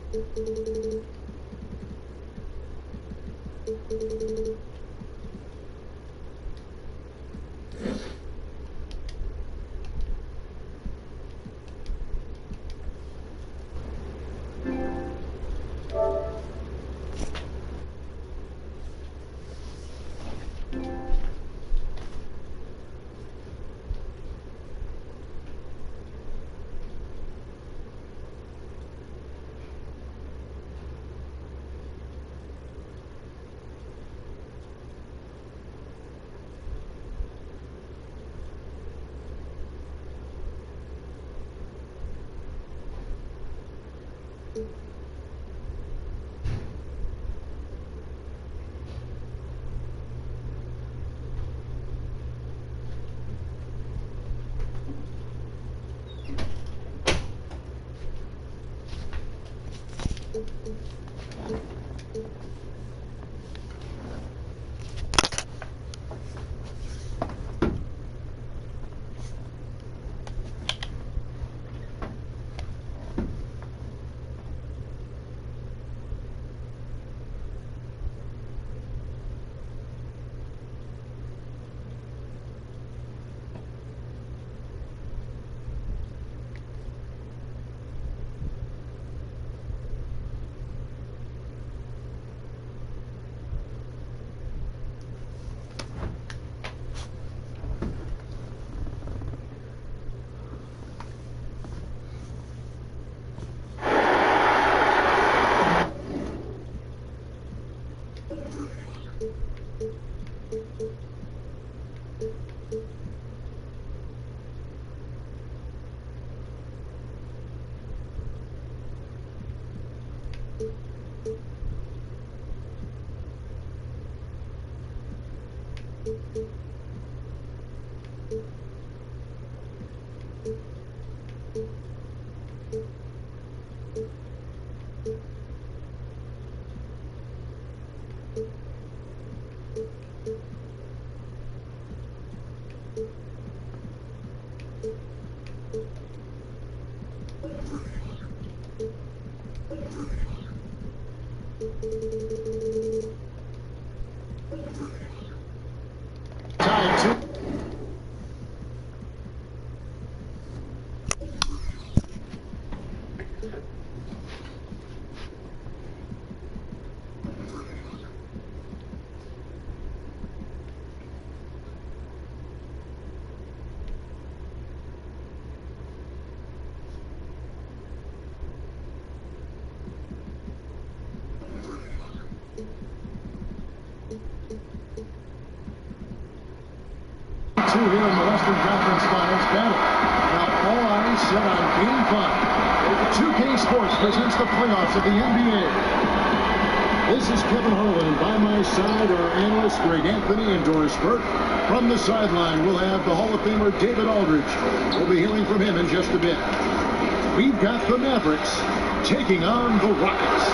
Here in the Western Conference Finals battle. Now all eyes set on Game 5. 2K Sports presents the playoffs of the NBA. This is Kevin Harlan, and by my side are analysts Greg Anthony and Doris Burke. From the sideline, we'll have the Hall of Famer David Aldridge. We'll be hearing from him in just a bit. We've got the Mavericks taking on the Rockets.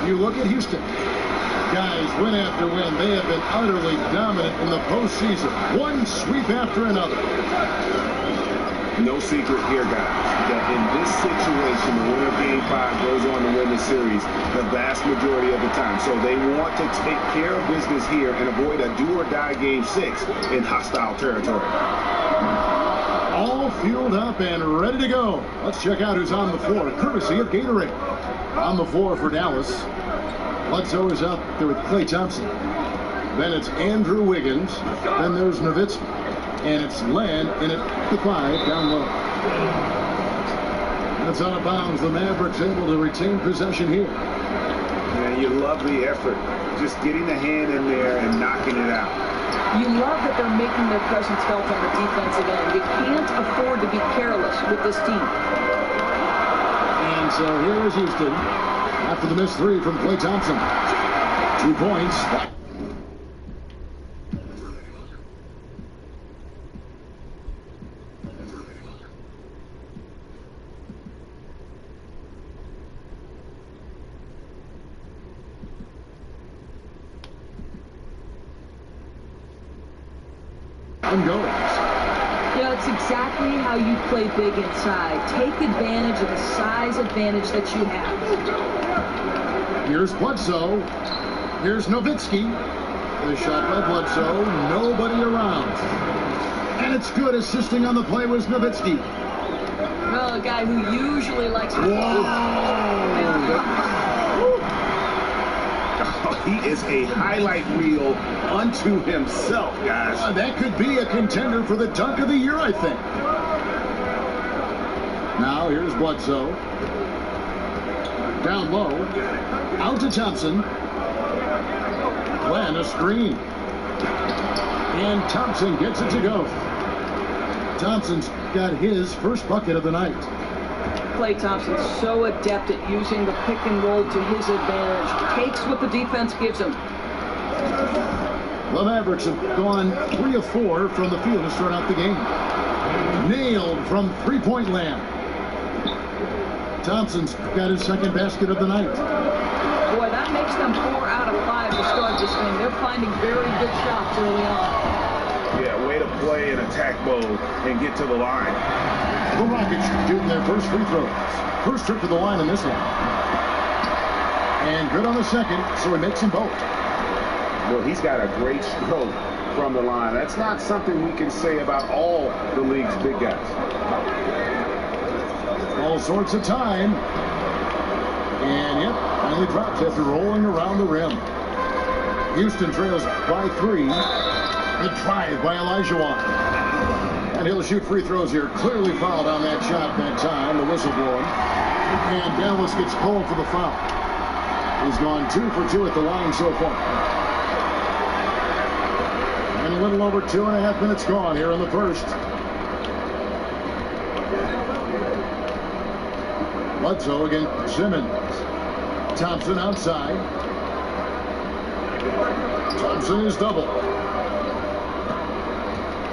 You look at Houston. Guys, win after win, they have been utterly dominant in the postseason. One sweep after another. No secret here, guys, that in this situation, the winner of Game 5 goes on to win the series the vast majority of the time. So they want to take care of business here and avoid a do-or-die Game 6 in hostile territory. All fueled up and ready to go. Let's check out who's on the floor, courtesy of Gatorade. On the floor for Dallas, Bledsoe is out there with Klay Thompson. Then it's Andrew Wiggins. Then there's Nowitzki. And it's Len in at the 5 down low. That's out of bounds. The Mavericks able to retain possession here. And you love the effort. Just getting the hand in there and knocking it out. You love that they're making their presence felt on the defensive end. You can't afford to be careless with this team. And so here is Houston. After the missed 3 from Klay Thompson. 2 points. And goes. Yeah, That's exactly how you play big inside. Take advantage of the size advantage that you have. Here's Bledsoe. Here's Nowitzki. The shot by Bledsoe. Nobody around. And it's good. Assisting on the play was Nowitzki. Well, a guy who usually likes to... He is a highlight reel unto himself, guys. That could be a contender for the dunk of the year, I think. Now, here's Bledsoe. Down low. Out to Thompson. Plan a screen. And Thompson gets it to go. Thompson's got his first bucket of the night. Klay Thompson's so adept at using the pick and roll to his advantage. Takes what the defense gives him. The Mavericks have gone 3 of 4 from the field to start out the game. Nailed from three-point land. Thompson's got his second basket of the night. Boy, that makes them 4 out of 5 to start this thing. They're finding very good shots early on. Yeah, way to play in attack mode and get to the line. The Rockets shooting their first free throws. First trip to the line in this one. And good on the second, so he makes them both. Well, he's got a great stroke from the line. That's not something we can say about all the league's big guys. All sorts of time. And yep, finally drops after rolling around the rim. Houston trails by 3. The drive by Olajuwon. And he'll shoot free throws here. Clearly fouled on that shot that time. The whistle blowing. And Dallas gets pulled for the foul. He's gone 2 for 2 at the line so far. And a little over 2.5 minutes gone here in the first. Bledsoe against Simmons. Thompson outside. Thompson is double.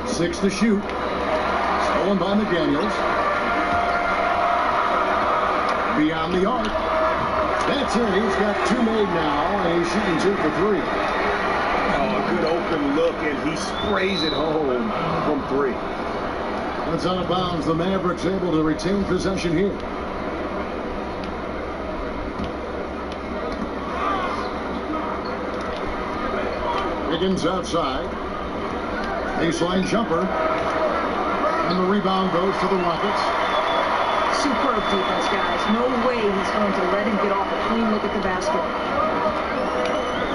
6 to shoot. Stolen by McDaniels. Beyond the arc. That's it. He's got 2 made now, and he's shooting 2 for 3. Oh, a good open look, and he sprays it home from 3. It's out of bounds. The Mavericks able to retain possession here. Wiggins outside. Baseline jumper. And the rebound goes to the Rockets. Superb defense, guys. No way he's going to let him get off a clean look at the basket.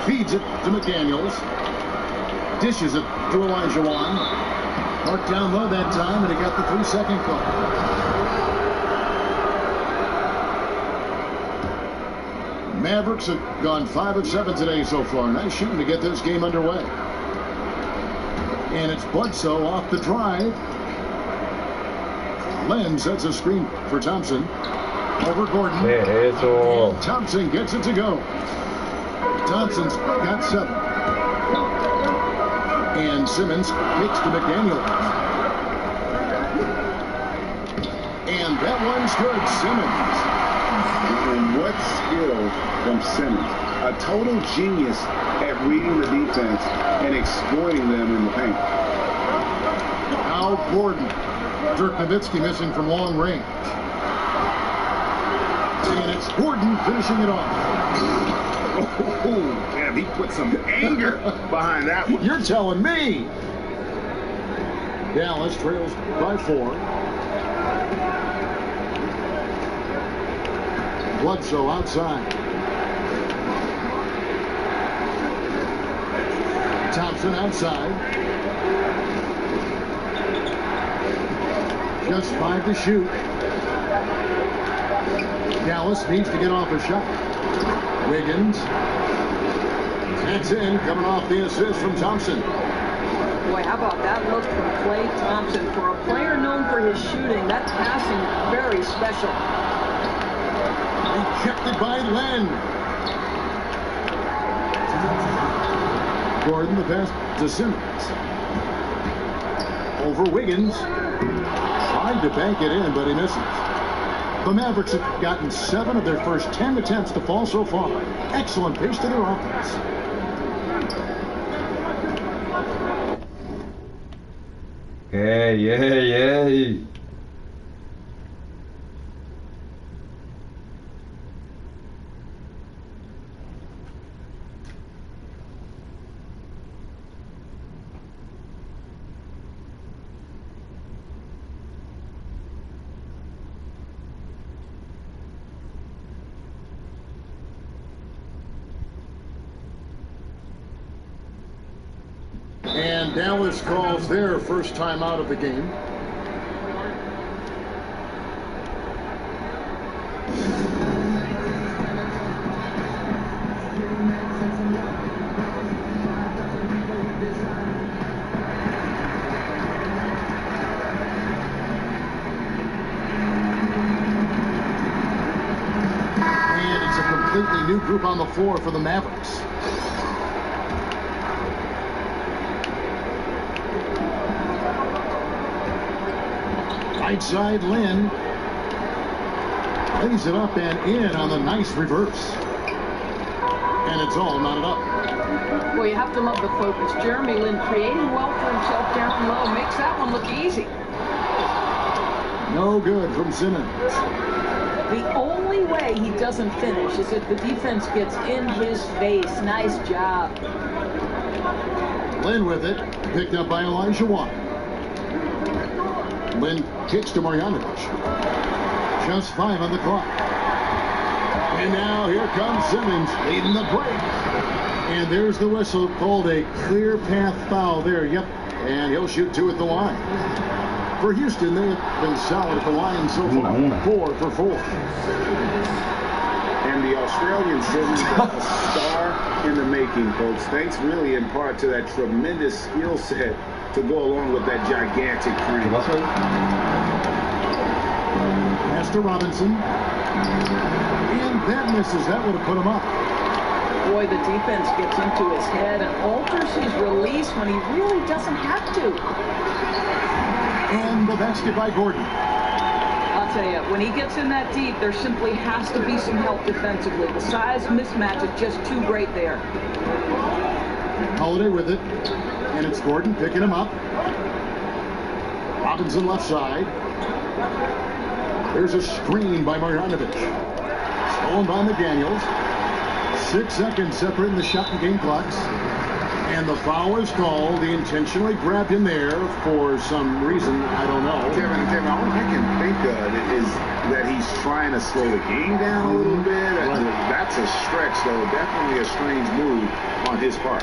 Feeds it to McDaniels. Dishes it to Olajuwon. Marked down low that time, and he got the 3-second call. Mavericks have gone 5 of 7 today so far. Nice shooting to get this game underway. And it's Bledsoe off the drive. Len sets a screen for Thompson. Over Gordon. And Thompson gets it to go. Thompson's got 7. And Simmons kicks to McDaniel. And that one's good. Simmons. And what skill from Simmons. A total genius at reading the defense and exploiting them in the paint. Now Gordon. Dirk Nowitzki missing from long range. And it's Gordon finishing it off. Oh, damn, he put some anger behind that one. You're telling me. Dallas trails by 4. Bledsoe outside. Thompson outside. Just 5 to shoot. Dallas needs to get off a shot. Wiggins. That's in, coming off the assist from Thompson. Boy, how about that look from Klay Thompson? For a player known for his shooting, that passing very special. Rejected by Len. Gordon, the pass to Simmons. Over Wiggins. Tried to bank it in, but he misses. The Mavericks have gotten 7 of their first 10 attempts to fall so far. Excellent pace to their offense. Hey, hey, hey. And Dallas calls their first time out of the game. And it's a completely new group on the floor for the Mavericks. Right side, Lynn lays it up and in on the nice reverse. And it's all knotted up. Well, you have to love the focus. Jeremy Lin creating well for himself down low. Makes that one look easy. No good from Simmons. The only way he doesn't finish is if the defense gets in his face. Nice job. Lynn with it. Picked up by Elijah Watt. Lynn kicks to Marjanovic. Just 5 on the clock. And now here comes Simmons leading the break. And there's the whistle, called a clear path foul there. Yep, and he'll shoot 2 at the line. For Houston, they have been solid at the line so far. 4 for 4. And the Australian Simmons, a star in the making, folks. Thanks really in part to that tremendous skill set to go along with that gigantic frame. Pass to Robinson. And that misses. That would have put him up. Boy, the defense gets into his head and alters his release when he really doesn't have to. And the basket by Gordon. I'll tell you, when he gets in that deep, there simply has to be some help defensively. The size mismatch is just too great there. Holiday with it. And it's Gordon picking him up. Robinson left side. There's a screen by Marjanovic. Stolen by McDaniels. 6 seconds separating the shot and game clocks. And the foul is called. He intentionally grabbed him there for some reason. I don't know. Kevin, all I can think of is that he's trying to slow the game down a little bit. Right. That's a stretch, though. Definitely a strange move on his part.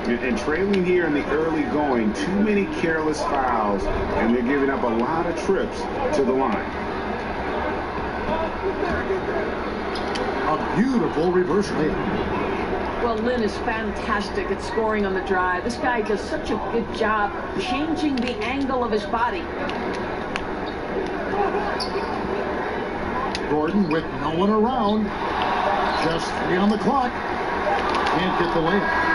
And trailing here in the early going, too many careless fouls, and they're giving up a lot of trips to the line. A beautiful reverse layup. Well, Lin is fantastic at scoring on the drive. This guy does such a good job changing the angle of his body. Gordon with no one around. Just 3 on the clock. Can't get the layup.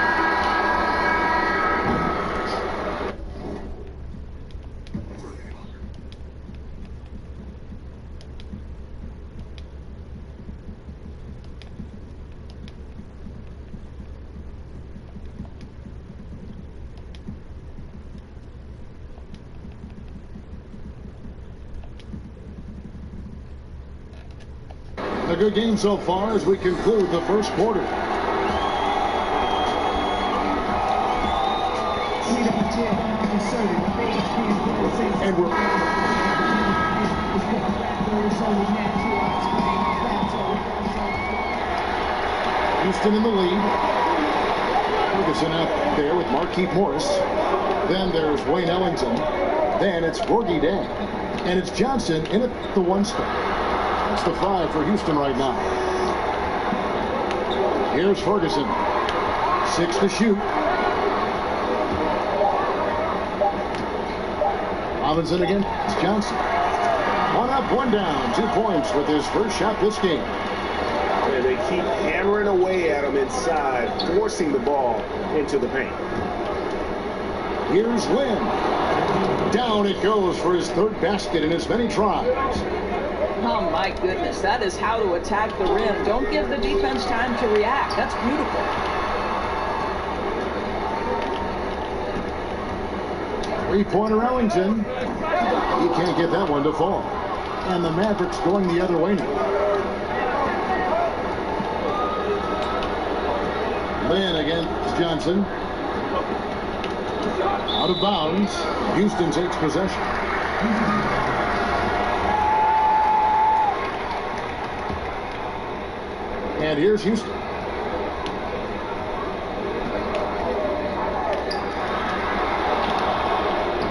A good game so far as we conclude the first quarter. And we're Houston in the lead. Ferguson out there with Markieff Morris. Then there's Wayne Ellington. Then it's Gorgie Dan. And it's Johnson in at the 1 spot. That's the 5 for Houston right now. Here's Ferguson. 6 to shoot. Robinson again. It's Johnson. 1 up, 1 down. 2 points with his first shot this game. And they keep hammering away at him inside, forcing the ball into the paint. Here's Lynn. Down it goes for his 3rd basket in as many tries. Oh, my goodness. That is how to attack the rim. Don't give the defense time to react. That's beautiful. Three-pointer Ellington. He can't get that one to fall. And the Mavericks going the other way now. Lynn against Johnson. Out of bounds. Houston takes possession. And here's Houston.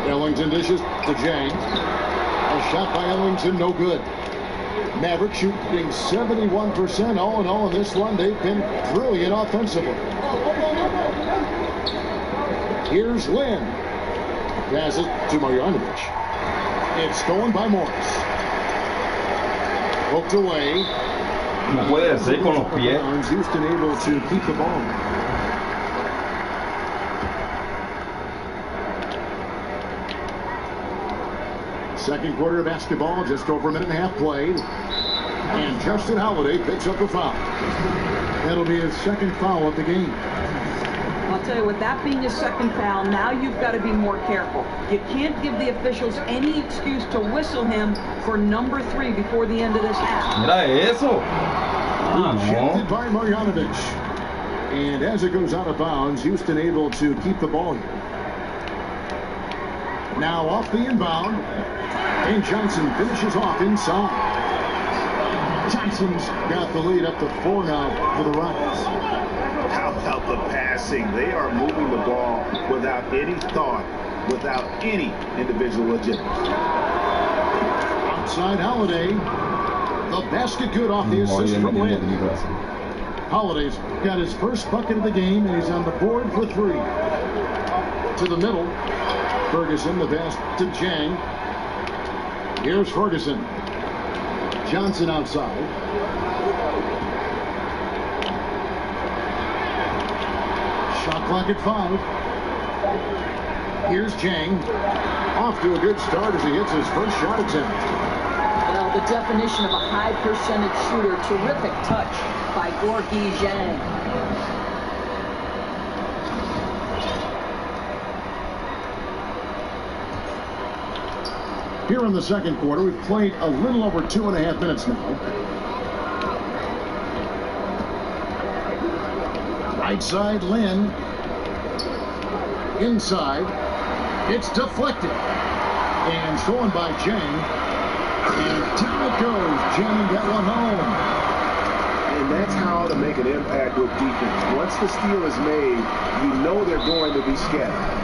Ellington dishes to Jang. A shot by Ellington, no good. Mavericks shooting 71% all in all in this one. They've been brilliant offensively. Here's Lynn. Passes to Marjanovic. It's stolen by Morris. Hooked away. No puede hacer con los pies. Houston able to keep the ball. Second quarter of basketball, just over a minute and a half played. And Justin Holiday picks up the foul. That'll be his second foul of the game. I'll tell you, with that being his second foul, now you've got to be more careful. You can't give the officials any excuse to whistle him for number 3 before the end of this half. Mira eso. Shifted by Marjanovic. And as it goes out of bounds, Houston able to keep the ball here. Now off the inbound. And Johnson finishes off inside. Johnson's got the lead up to 4 now for the Rockets. How about the passing? They are moving the ball without any thought, without any individual agenda. Outside Holiday. The basket good off the assist from Lynn. Holiday's got his first bucket of the game, and he's on the board for 3. To the middle. Ferguson, the pass to Jang. Here's Ferguson. Johnson outside. Shot clock at 5. Here's Jang. Off to a good start as he hits his first shot attempt. Well, the definition of a high percentage shooter. Terrific touch by Gorgui Dieng. Here in the second quarter, we've played a little over 2.5 minutes now. Right side, Lynn. Inside. It's deflected. And stolen by Jang. And down it goes. Jang got one home. And that's how to make an impact with defense. Once the steal is made, you know they're going to be scattered.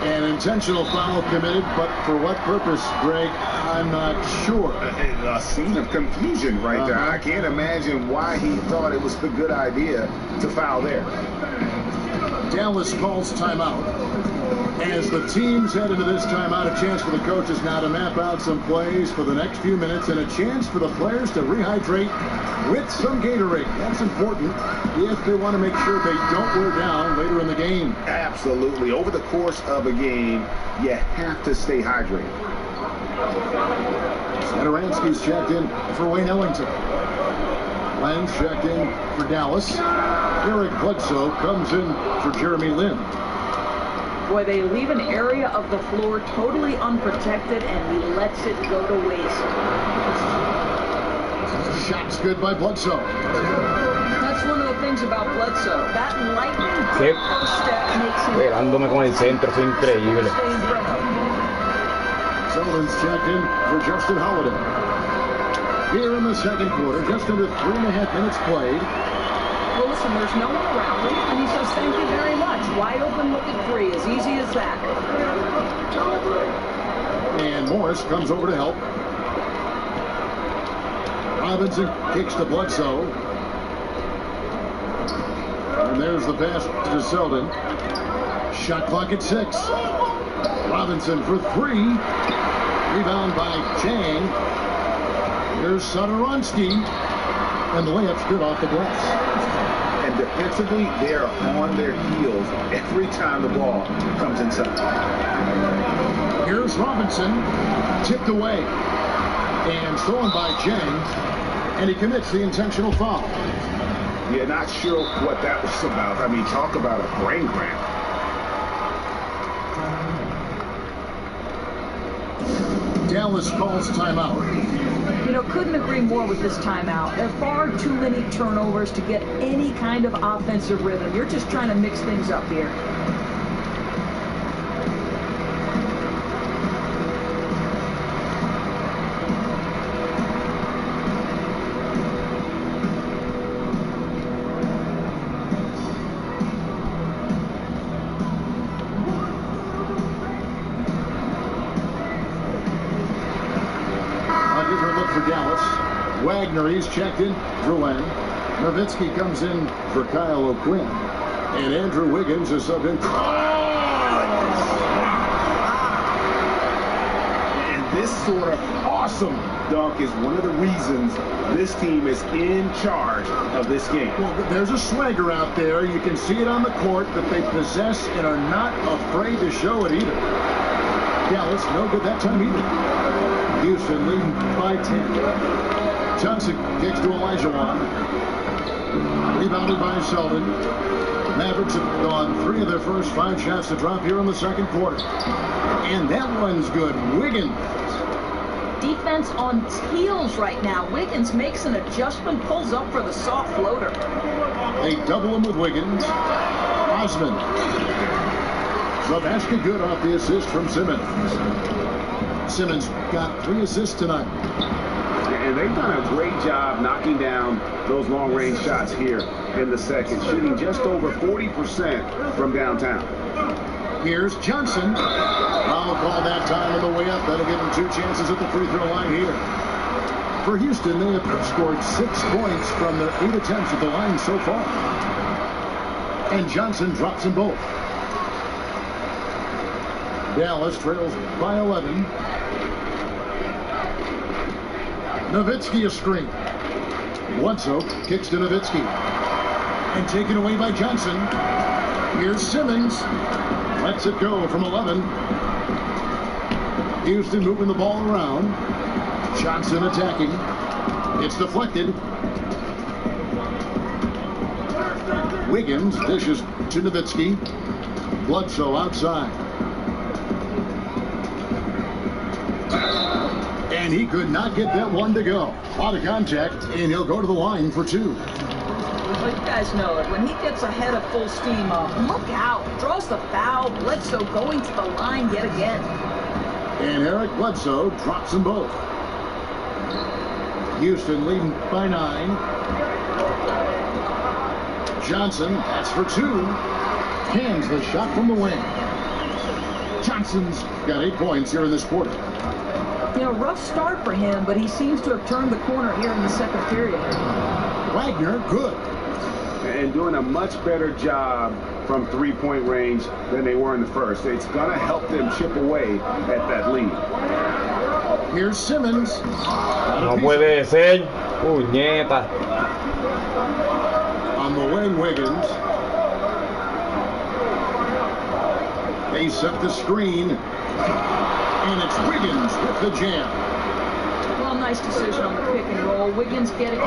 An intentional foul committed, but for what purpose, Greg? I'm not sure. A scene of confusion right there. I can't imagine why he thought it was a good idea to foul there. Dallas calls timeout. As the teams head into this timeout, a chance for the coaches now to map out some plays for the next few minutes and a chance for the players to rehydrate with some Gatorade. That's important if they want to make sure they don't wear down later in the game. Absolutely. Over the course of a game, you have to stay hydrated. Satoransky's checked in for Wayne Ellington. Len's checked in for Dallas. Eric Bledsoe comes in for Jeremy Lin. Boy, they leave an area of the floor totally unprotected, and he lets it go to waste. Shots good by Bledsoe. That's one of the things about Bledsoe. That lightning Sí. first step makes him... Pegándome con el centro, fue increíble. Sullivan's checked in for Justin Holiday. Here in the second quarter, just under 3.5 minutes played. Well, listen, there's no one around him, and he says, thank you very much. Wide open look at 3, as easy as that. And Morris comes over to help. Robinson kicks to Bledsoe. And there's the pass to Selden. Shot clock at 6. Robinson for 3. Rebound by Chang. Here's Satoransky. And the layup's good off the glass. And defensively, they are on their heels every time the ball comes inside. Here's Robinson. Tipped away. And stolen by Chang. And he commits the intentional foul. Yeah, not sure what that was about. I mean, talk about a brain cramp. Dallas calls timeout. You know, couldn't agree more with this timeout. There are far too many turnovers to get any kind of offensive rhythm. You're just trying to mix things up here. Wagner, he's checked in. Drouin. Nowitzki comes in for Kyle O'Quinn. And Andrew Wiggins is subbed in. And this sort of awesome dunk is one of the reasons this team is in charge of this game. Well, there's a swagger out there. You can see it on the court that they possess and are not afraid to show it either. Dallas, no good that time either. Houston leading by 10. Johnson kicks to Elijah Wan. Rebounded by Selden. Mavericks have gone 3 of their first 5 shots to drop here in the second quarter. And that one's good. Wiggins. Defense on its heels right now. Wiggins makes an adjustment, pulls up for the soft floater. They double him with Wiggins. Osman. The basket good off the assist from Simmons. Simmons got 3 assists tonight. And they've done a great job knocking down those long-range shots here in the second, shooting just over 40% from downtown. Here's Johnson. Foul call that time on the way up. That'll give him 2 chances at the free throw line here. For Houston, they have scored 6 points from their 8 attempts at the line so far. And Johnson drops them both. Dallas trails by 11. Nowitzki a screen. Bledsoe kicks to Nowitzki. And taken away by Johnson. Here's Simmons. Lets it go from 11. Houston moving the ball around. Johnson attacking. It's deflected. Wiggins dishes to Nowitzki. Bledsoe outside. And he could not get that one to go. Out of contact, and he'll go to the line for 2. Well, you guys know it. When he gets ahead of full steam up, look out. Draws the foul. Bledsoe going to the line yet again. And Eric Bledsoe drops them both. Houston leading by 9. Johnson, that's for 2. Hands the shot from the wing. Johnson's got 8 points here in this quarter. You know, rough start for him, but he seems to have turned the corner here in the second period. Wagner, good. And doing a much better job from 3-point range than they were in the first. It's going to help them chip away at that lead. Here's Simmons. No puede ser. Puñeta. On the wing, Wiggins. They set the screen. And it's Wiggins with the jam. Well, nice decision on the pick and roll. Wiggins getting... Yeah,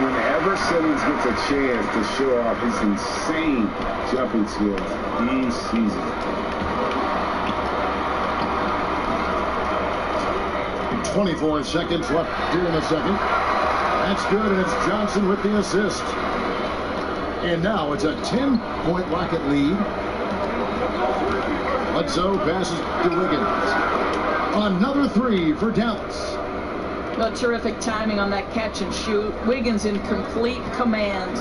whenever Simmons gets a chance to show off his insane jumping skills, he sees it. 24 seconds left here in the second. That's good, and it's Johnson with the assist. And now it's a 10-point Rocket lead. Bledsoe passes to Wiggins. Another 3 for Dallas. No, terrific timing on that catch and shoot. Wiggins in complete command.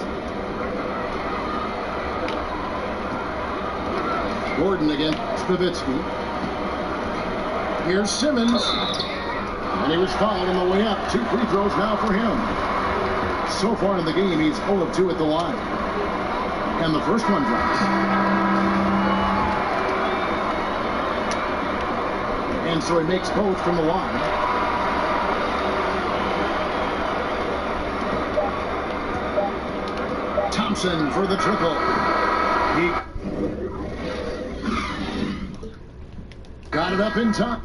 Gordon against Nowitzki. Here's Simmons. And he was fouled on the way up. 2 free throws now for him. So far in the game, he's 0 of 2 at the line. And the first one drops. And so he makes both from the line. Thompson for the triple. He got it up in time.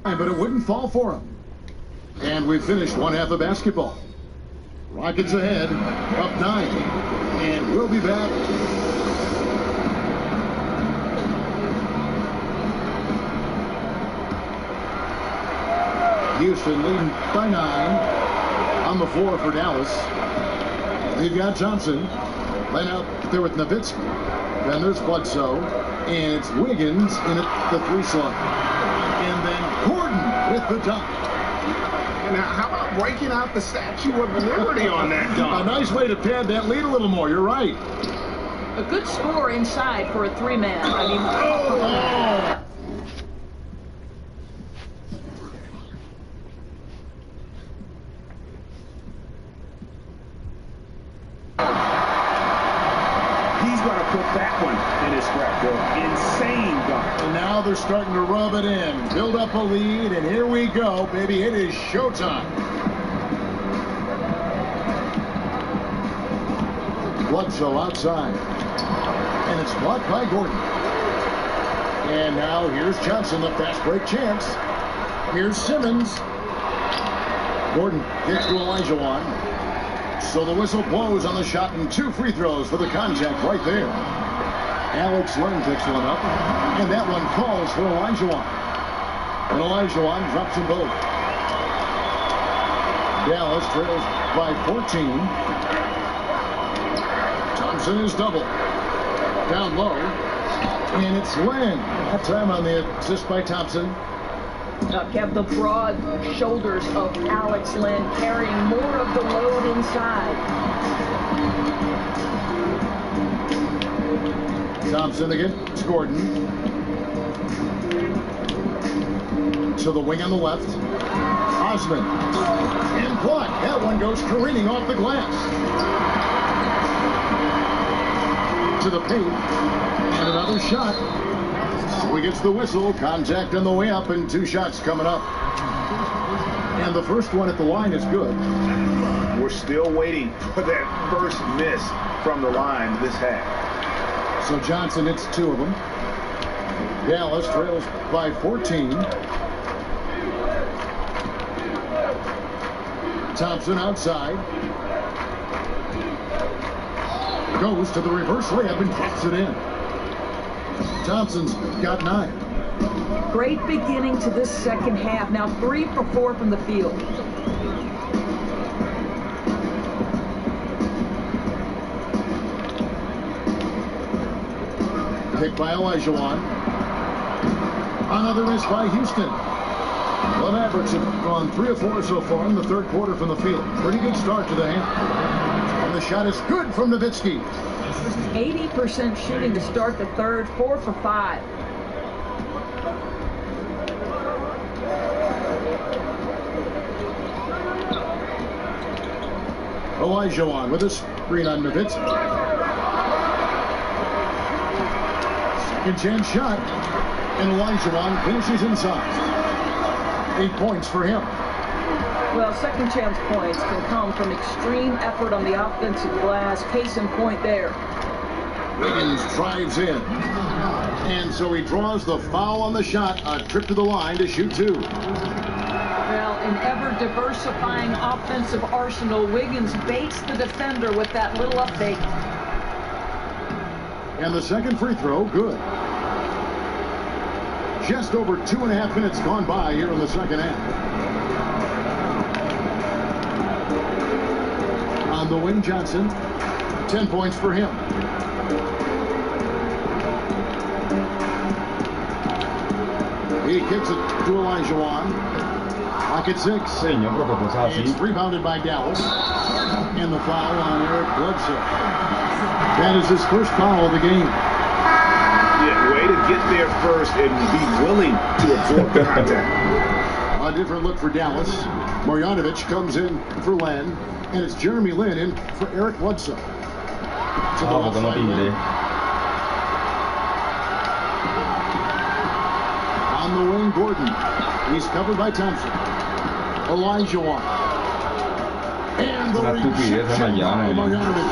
But it wouldn't fall for him. And we've finished one half of basketball. Rockets ahead, up 9. And we'll be back. Houston leading by 9 on the floor for Dallas. They've got Thompson laying out there with Nowitzki. Then there's Bledsoe, and it's Wiggins in at the 3 slot. And then Gordon with the dunk. And how about breaking out the Statue of Liberty on that dunk? A nice way to pad that lead a little more. You're right. A good score inside for a 3-man. I mean, Oh! He's going to put that one in his scrapbook. Insane dunk. And now they're starting to rub it in. Build up a lead, and here we go, baby. It is showtime. Bledsoe outside. And it's blocked by Gordon. And now here's Johnson, the fast break chance. Here's Simmons. Gordon gets to Olajuwon. So the whistle blows on the shot and 2 free throws for the contact right there. Alex Len picks one up, and that one calls for Olajuwon. And Olajuwon drops them both. Dallas trails by 14. Thompson is double. Down low, and it's Len. That time on the assist by Thompson. Kept the broad shoulders of Alex Len carrying more of the load inside. Thompson against Gordon. To the wing on the left. Osman. And blocked. That one goes careening off the glass. To the paint. And another shot. So he gets the whistle. Contact on the way up, and 2 shots coming up. And the first one at the line is good. We're still waiting for that first miss from the line this half. So Johnson hits 2 of them. Dallas trails by 14. Thompson outside. Goes to the reverse layup and drops it in. Thompson's got 9. Great beginning to this second half. Now 3 for 4 from the field. Picked by Olajuwon. Another miss by Houston. The Mavericks have gone 3 of 4 so far in the third quarter from the field. Pretty good start to the half. And the shot is good from Nowitzki. 80% shooting to start the third, 4 for 5. Olajuwon with a screen on Nowitzki. Second chance shot. And Olajuwon finishes inside. 8 points for him. Well, second chance points can come from extreme effort on the offensive glass. Case in point there. Wiggins drives in. And so he draws the foul on the shot. A trip to the line to shoot 2. Well, an ever-diversifying offensive arsenal. Wiggins baits the defender with that little update. And the second free throw, good. Just over 2.5 minutes gone by here in the second half. On the wing, Johnson. 10 points for him. He kicks it to Olajuwon. Pocket 6. Señor, pero pues así. It's rebounded by Dallas. And the foul on Eric Bledsoe. That is his first foul of the game. Yeah, way to get there first and be willing to absorb contact. A different look for Dallas. Marjanovic comes in for Len. And it's Jeremy Lin in for Eric Bledsoe. To the left Porque no pinde. On the wing, Gordon. He's covered by Thompson. Olajuwon. And the Una estupidez de Marjanovic.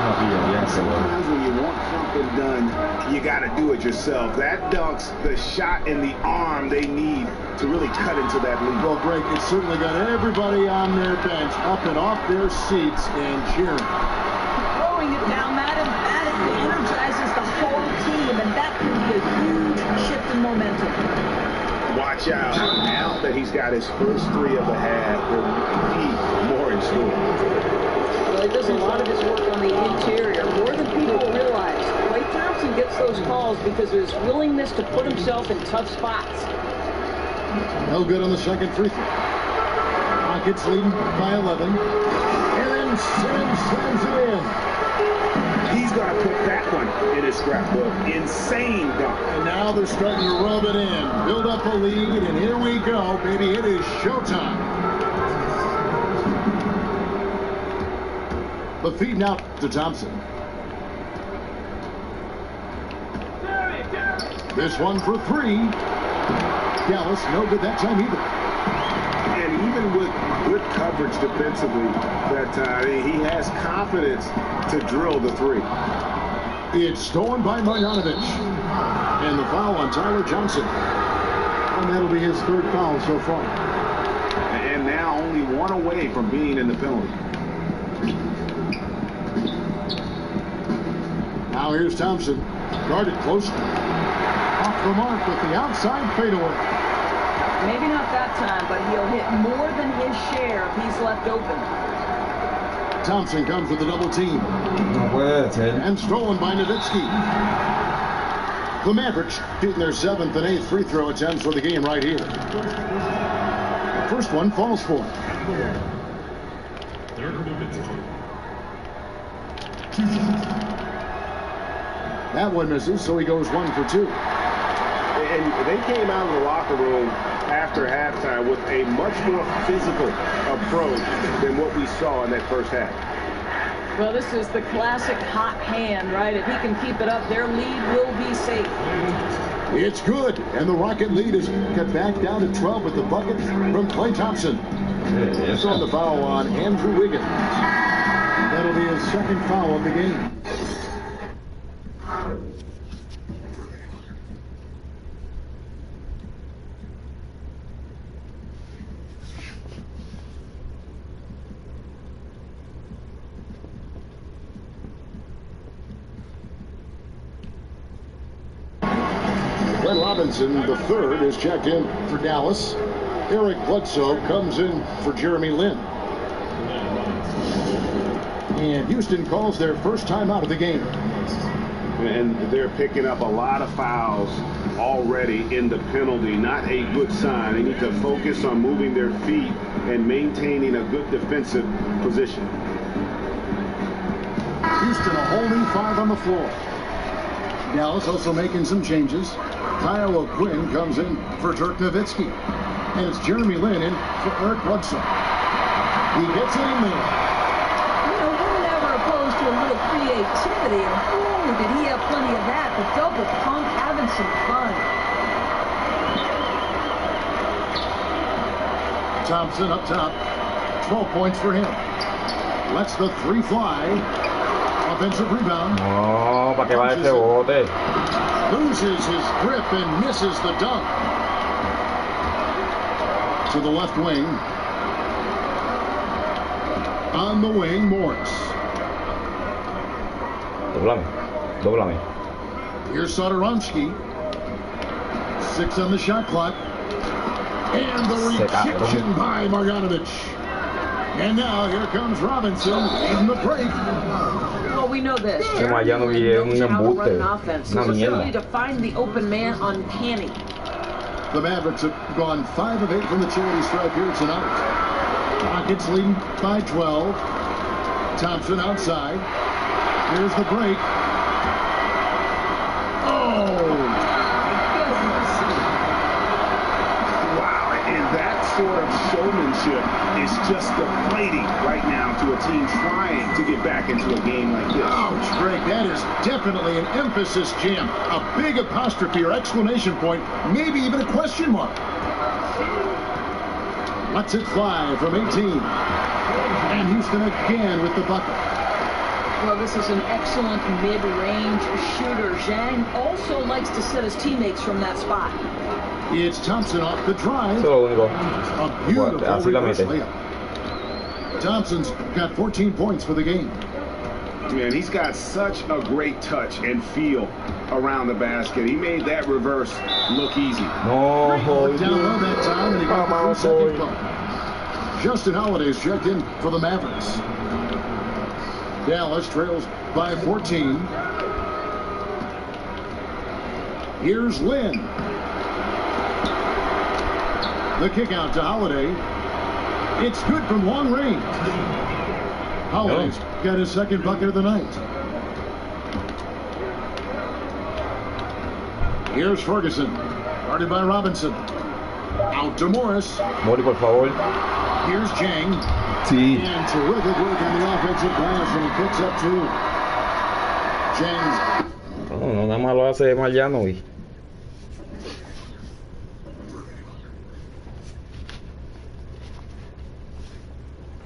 Una pillería seguro. Sometimes when you want something done, you got to do it yourself. That dunk's the shot in the arm they need to really cut into that lead. Well, Greg, it certainly got everybody on their bench up and off their seats and cheering. Throwing it down that emphatically energizes the whole team, and that can be a huge shift in momentum. Watch out. Now that he's got his first three of the half, there'll be more in store. Well, he does a lot of his work on the interior, more than people realize. Klay Thompson gets those calls because of his willingness to put himself in tough spots. No good on the second free throw. Rockets leading by 11. And then Simmons slams it in. He's going to put that one in his scrapbook. Insane dunk. And now they're starting to rub it in. Build up a lead, and here we go, baby. It is showtime. The feed now to Thompson. This one for three. Dallas, no good that time either. And even with good coverage defensively that time, he has confidence to drill the three. It's stolen by Marjanovic. And the foul on Tyler Johnson. And that'll be his third foul so far. And now only one away from being in the penalty. Now here's Thompson. Guarded close. Off the mark with the outside fadeaway. Maybe not that time, but he'll hit more than his share if he's left open. Thompson comes with a double team. No puede ser. And stolen by Nowitzki. The Mavericks shooting their 7th and 8th free throw attempts for the game right here. First one falls for him. That one misses, so he goes 1 for 2. And they came out of the locker room after halftime with a much more physical approach than what we saw in that first half. Well, this is the classic hot hand, right? If he can keep it up, their lead will be safe. It's good, and the Rocket lead is cut back down to 12 with the bucket from Klay Thompson. It's on the foul on Andrew Wiggins. That'll be his second foul of the game. Glenn Robinson, the third, is checked in for Dallas. Eric Bledsoe comes in for Jeremy Lin. And Houston calls their first time out of the game. And they're picking up a lot of fouls already in the penalty. Not a good sign. They need to focus on moving their feet and maintaining a good defensive position. Houston, a whole new 5 on the floor. Dallas also making some changes. Kyle Quinn comes in for Dirk Nowitzki. And it's Jeremy Lin in for Eric Bledsoe. He gets it in there. You know, we're never opposed to a little creativity, and boy, did he have plenty of that. The double pump, having some fun. Thompson up top. 12 points for him. Lets the 3 fly. Offensive rebound. No, para que va ese bote. Loses his grip and misses the dunk. To the left wing. On the wing, Morris. Doblame. Here's Sotoronsky. 6 on the shot clock. And the rejection by Marjanovic. And now here comes Robinson in the break. Well, we know this. Mariano Knows un how to run embuste. an offense. Una His ability mierda. to find the open man uncanny. The Mavericks have gone 5 of 8 from the charity stripe here tonight. Rockets leading by 12. Thompson outside. Here's the break. Oh! Wow, and that sort of showmanship is just deflating right now to a team trying to get back into a game like this. Ouch, Greg, that is definitely an emphasis jam. A big apostrophe or exclamation point, maybe even a question mark. Lets it fly from 18. And Houston again with the bucket. Well, this is an excellent mid-range shooter. Zhang also likes to set his teammates from that spot. It's Thompson off the drive. Eso es lo único. A beautiful Así la reverse mete. layup. Thompson's got 14 points for the game. Man, he's got such a great touch and feel around the basket. He made that reverse look easy. No, Down low that time, and he got the 3-second bump. Justin Holiday's checked in for the Mavericks. Dallas trails by 14. Here's Lynn. The kick out to Holiday. It's good from long range. Holiday's got his second bucket of the night. Here's Ferguson. Guarded by Robinson. Out to Morris. Mori, por favor. Here's Jang. Sí. And terrific work on the offensive glass, and he picks up two. Jang's No, nada más lo hace Mariano.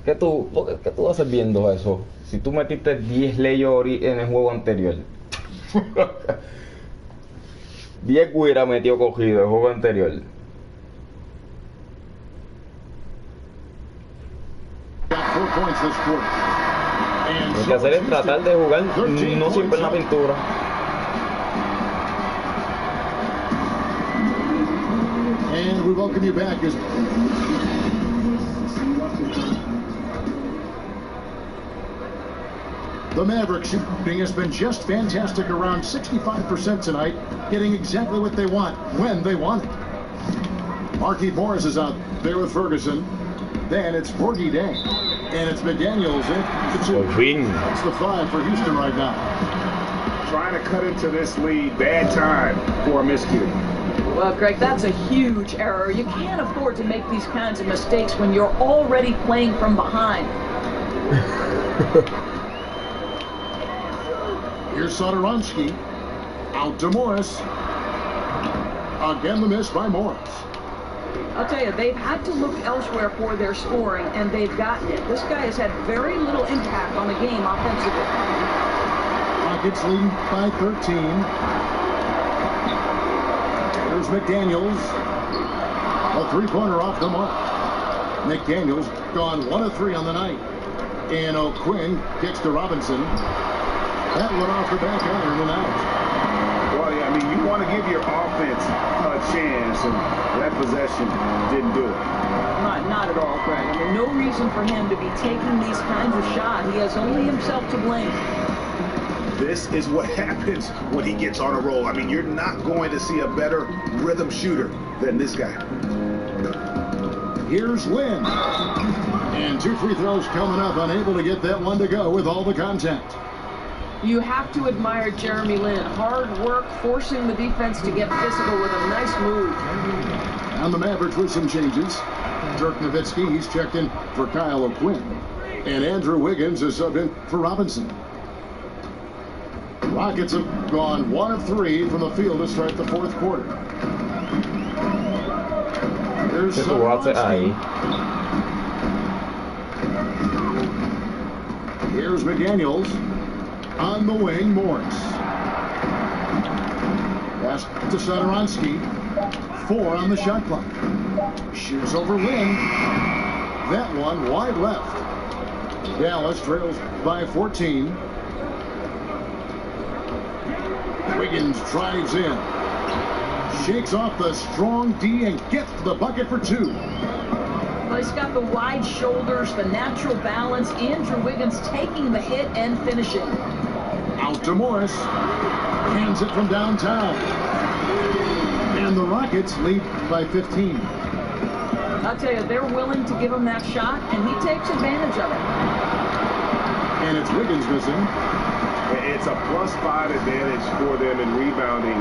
¿Qué tú haces viendo eso? Si tú metiste 10 layups en el juego anterior. 10 hubiera metido cogido el juego anterior. Lo que hacer es tratar de jugar no siempre en la pintura. And we welcome you back as the Mavericks shooting has been just fantastic, around 65% tonight, getting exactly what they want, when they want it. Marquise Morris is out there with Ferguson. Then it's Porgy Day. And it's McDaniels in the two. That's the 5 for Houston right now. Trying to cut into this lead. Bad time for a miscue. Well, Greg, that's a huge error. You can't afford to make these kinds of mistakes when you're already playing from behind. Here's Satoransky. Out to Morris. Again, the miss by Morris. I'll tell you, they've had to look elsewhere for their scoring, and they've gotten it. This guy has had very little impact on the game offensively. Rockets leading by 13. There's McDaniels. A three-pointer off the mark. McDaniels gone 1 of 3 on the night. And O'Quinn kicks to Robinson. That one off the back iron and out. Well, yeah, I mean, you want to give your offense a chance, and that possession didn't do it. Not at all, Greg. I mean, no reason for him to be taking these kinds of shots. He has only himself to blame. This is what happens when he gets on a roll. I mean, you're not going to see a better rhythm shooter than this guy. Here's Lynn. And 2 free throws coming up, unable to get that one to go with all the contact. You have to admire Jeremy Lin. Hard work, forcing the defense to get physical with a nice move. On the Mavericks with some changes. Dirk Nowitzki, he's checked in for Kyle O'Quinn. And Andrew Wiggins is subbed in for Robinson. Rockets have gone 1 of 3 from the field to start the 4th quarter. There's Here's McDaniels. On the wing, Morris. Pass to Satoransky. 4 on the shot clock. Shoots over Lynn. That one wide left. Dallas trails by 14. Wiggins drives in. Shakes off the strong D and gets the bucket for 2. Well, he's got the wide shoulders, the natural balance. Andrew Wiggins taking the hit and finishing. Out to Morris. Hands it from downtown. And the Rockets lead by 15. I'll tell you, they're willing to give him that shot, and he takes advantage of it. And it's Wiggins missing. It's a +5 advantage for them in rebounding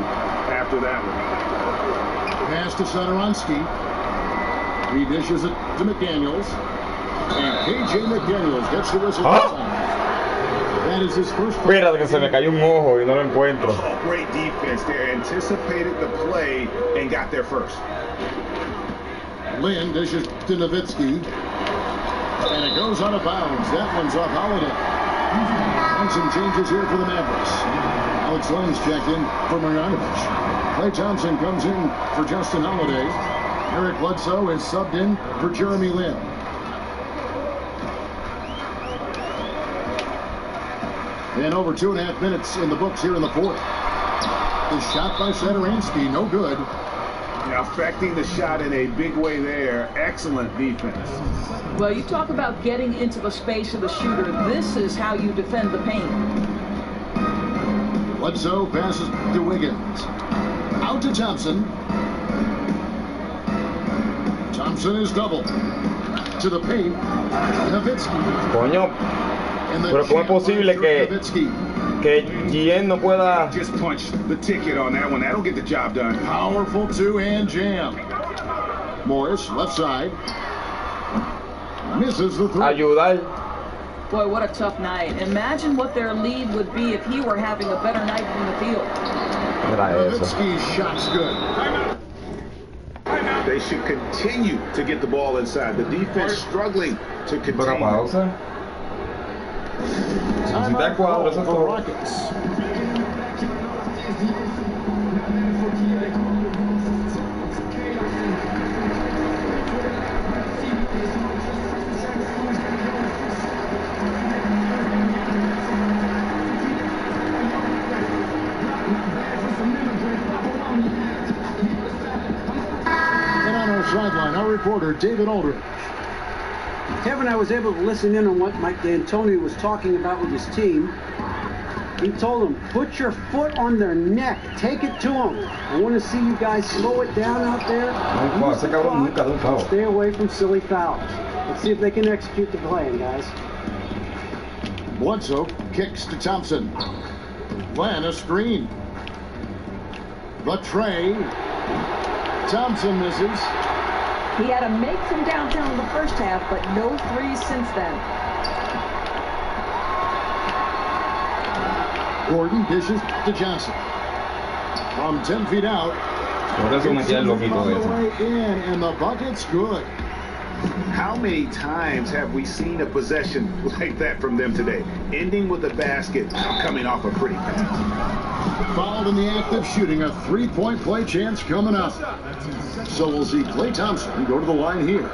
after that one. Pass to Satoransky. He dishes it to McDaniels. And K.J. McDaniels gets the whistle. That is his first. Espérate que se me cayó un ojo y no lo encuentro. Oh, great defense there. Anticipated the play and got there first. Lynn dishes to Nowitzki. And it goes out of bounds. That one's off Holiday. And some changes here for the Mavericks. Alex Len's checked in for Marjanovic. Klay Thompson comes in for Justin Holiday. Eric Bledsoe is subbed in for Jeremy Lin. And over 2.5 minutes in the books here in the fourth. The shot by Satoransky, no good. Affecting the shot in a big way there. Excellent defense. Well, you talk about getting into the space of the shooter. This is how you defend the paint. Bledsoe passes to Wiggins. Out to Thompson. Thompson is double. To the paint. Nowitzki. Coño, pero ¿cómo es posible que GM no pueda? Just punch the ticket on that one. That'll get the job done. Powerful two-hand jam. Morris, left side. Misses the three. Ayudar. Boy, what a tough night. Imagine what their lead would be if he were having a better night in the field. Nowitzki's shot's good. They should continue to get the ball inside. The defense struggling to contain. Pausa. Timeout call for the Rockets. And on our sideline, our reporter, David Aldridge. Kevin, I was able to listen in on what Mike D'Antoni was talking about with his team. He told them, put your foot on their neck. Take it to them. I want to see you guys slow it down out there. Use the clock. Stay away from silly fouls. Let's see if they can execute the plan, guys. Bledsoe kicks to Thompson. Glenn, a screen. The tray. Thompson misses. He had to make from downtown in the first half, but no threes since then. Gordon dishes to Johnson. From 10 feet out. Por eso metía el loquito All the ese. way in, and the bucket's good. How many times have we seen a possession like that from them today? Ending with a basket, coming off a pretty pass. Fouled in the act of shooting, a three-point play chance coming up. So we'll see Klay Thompson go to the line here.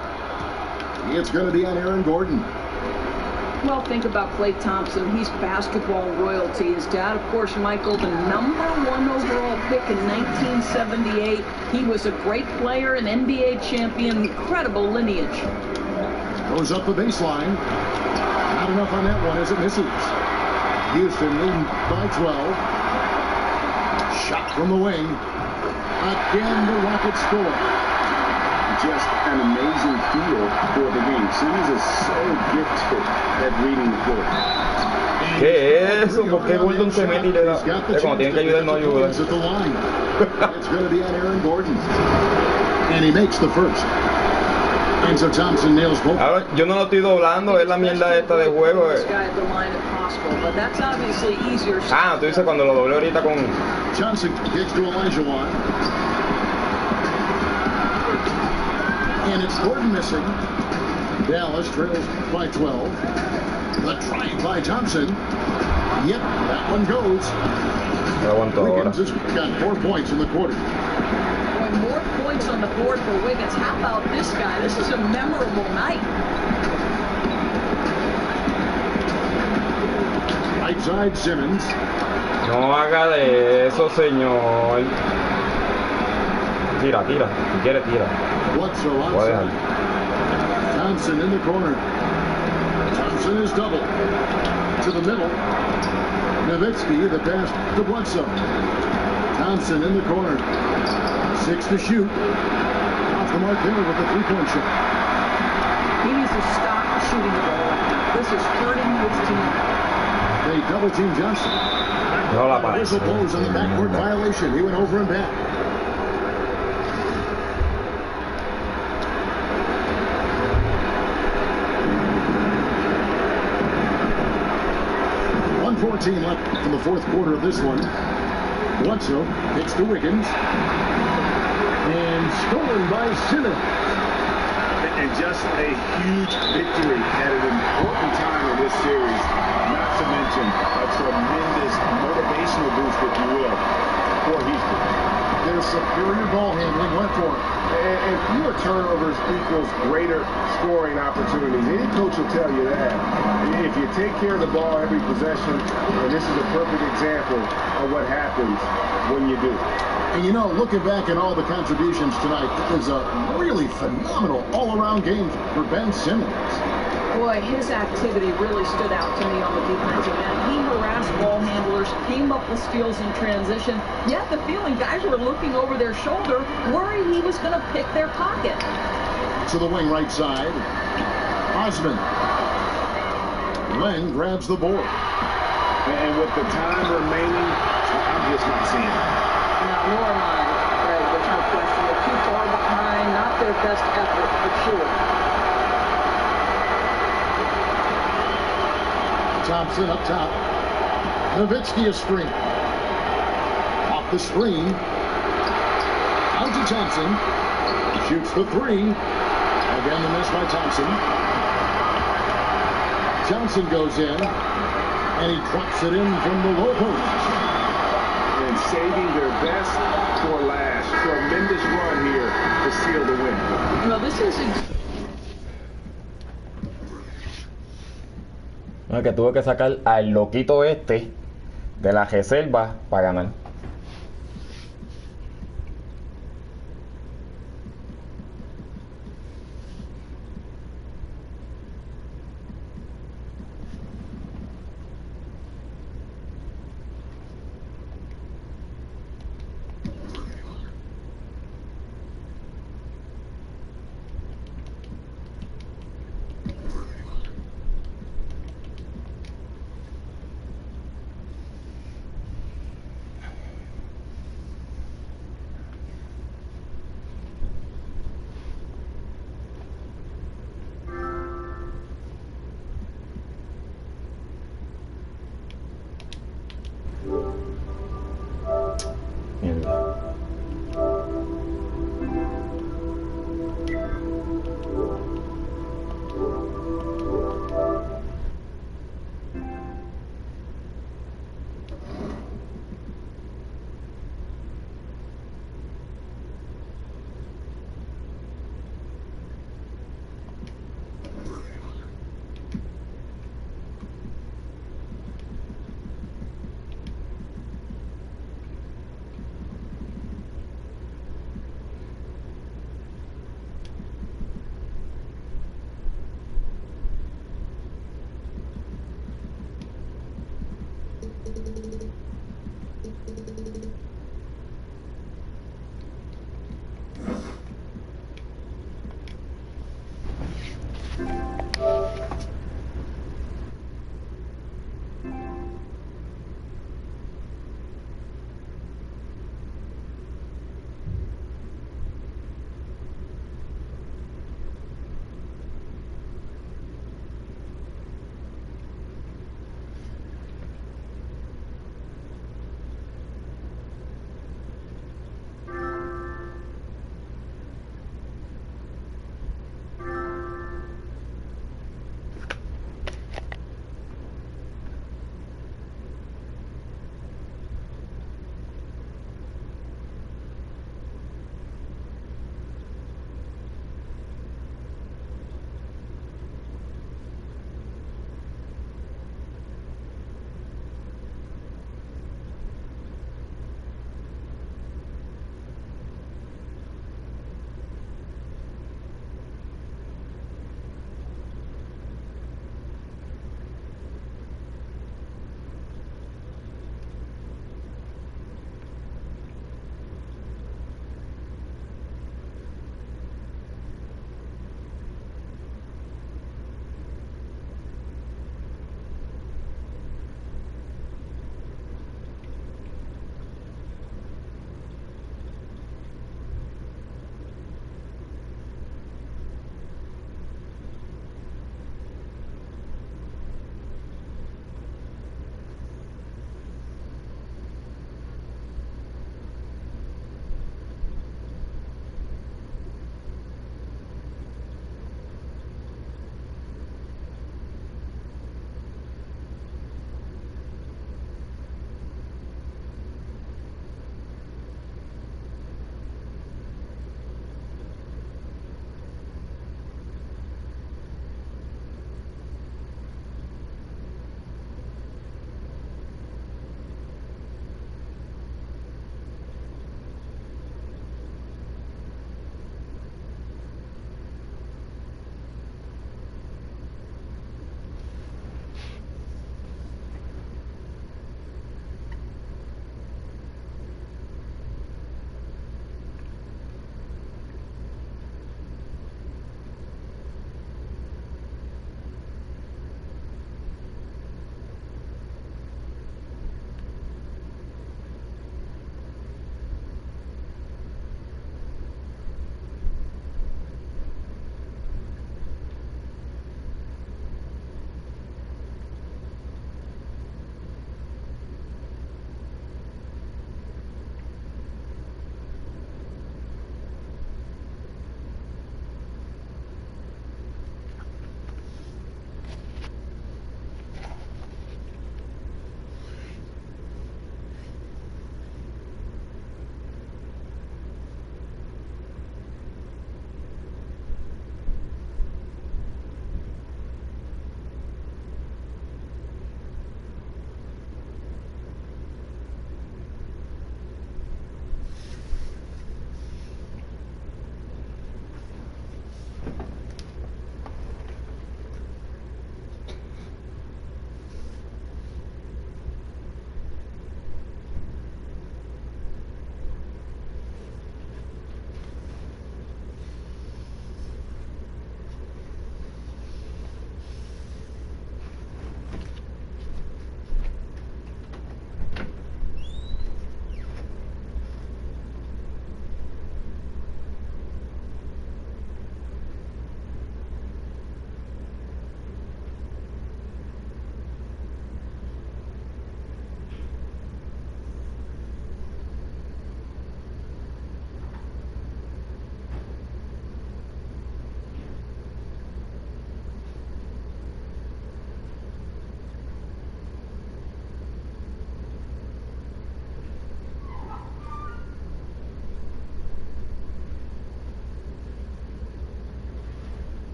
It's going to be on Aaron Gordon. Well, think about Klay Thompson. He's basketball royalty. His dad, of course, Michael, the #1 overall pick in 1978. He was a great player, an NBA champion, incredible lineage. Goes up the baseline. Not enough on that one as it misses. Houston leading by 12. Shot from the wing. Again, the Rockets score. Just an amazing feel for the game. Simmons is so gifted at reading the floor. ¿Qué es eso? ¿Por qué Gordon se mete y le da? Cuando tienen que ayudar, no ayuda. It's going to be on Aaron Gordon. And he makes the first. And so Thompson nails both. Ahora, yo no lo estoy doblando, es la mierda esta de juego. Ah, tú dices cuando lo doblé ahorita con... Johnson kicks to Elijah Wan. And it's Gordon missing. Dallas trails by 12. The try by Thompson. Yep, that one goes. Wiggins has got 4 points in the quarter. More points on the board for Wiggins. How about this guy? This is a memorable night. Right side Simmons. No haga de eso, señor. Tira, tira. Si quiere, tira. Bledsoe outside. Thompson in the corner. Thompson is double. To the middle. Nowitzki, the pass to Bledsoe. Thompson in the corner. 6 to shoot. Off the mark there with a three-point shot. He needs to stop shooting the ball like that. This is hurting his team. They double team Johnson. No la para. Whistle blows on the backcourt violation. He went over and back. .14 left in the fourth quarter of this one. Bledsoe hits to Wiggins. And stolen by Simmons. And just a huge victory at an important time in this series, not to mention a tremendous motivational boost, if you will, for Houston. Their superior ball handling went for it. And fewer turnovers equals greater scoring opportunities. Any coach will tell you that. If you take care of the ball every possession, and this is a perfect example of what happens when you do. And you know, looking back at all the contributions tonight, it was a really phenomenal all-around game for Ben Simmons. Boy, his activity really stood out to me on the defensive end. He harassed ball handlers, came up with steals in transition. Yet the feeling guys were looking over their shoulder, worried he was going to pick their pocket. To the wing right side, Osman. Len grabs the board. And with the time remaining, I'm just not seeing it. No, nor am I, Greg. There's no question. They're too far behind, not their best effort, for sure. Thompson up top. Nowitzki a screen. Off the screen. Out to Thompson. Shoots the three. Again, the miss by Thompson. Johnson goes in. And he drops it in from the low post. And saving their best for last. Tremendous run here to seal the win. No, this is... No, que tuve que sacar al loquito este de la reserva para ganar.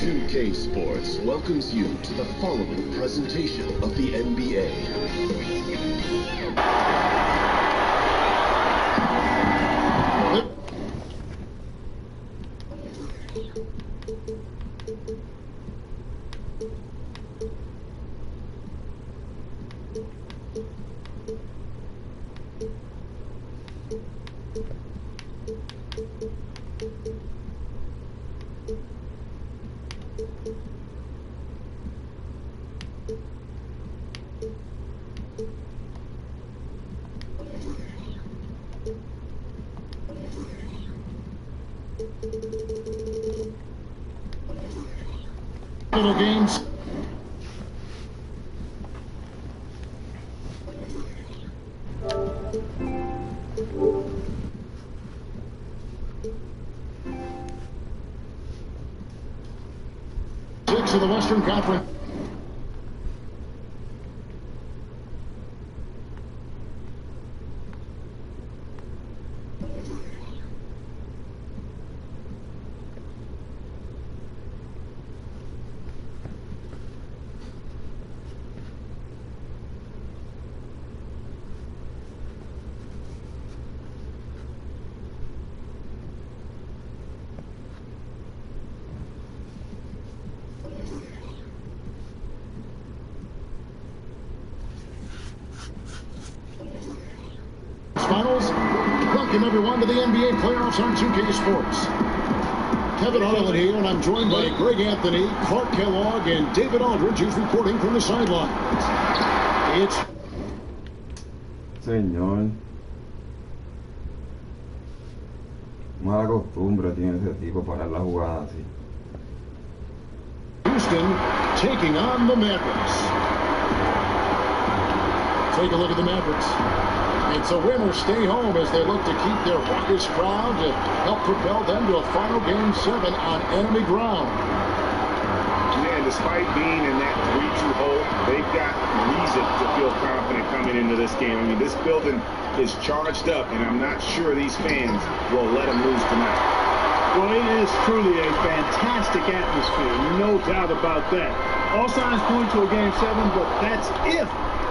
2K Sports welcomes you to the following presentation of the NBA. 6 of the Western Conference. Finals. Welcome everyone to the NBA playoffs on 2K Sports. Kevin Harlan here, and I'm joined by Greg Anthony, Clark Kellogg, and David Aldridge, who's reporting from the sidelines. It's Señor. Mala costumbre tiene ese tipo parar la jugada así. Houston taking on the Mavericks. Take a look at the Mavericks. It's a win or stay home as they look to keep their raucous crowd to help propel them to a final Game 7 on enemy ground. Yeah, despite being in that 3-2 hole, they've got reason to feel confident coming into this game. I mean, this building is charged up, and I'm not sure these fans will let them lose tonight. Well, it is truly a fantastic atmosphere, no doubt about that. All signs point to a Game 7, but that's if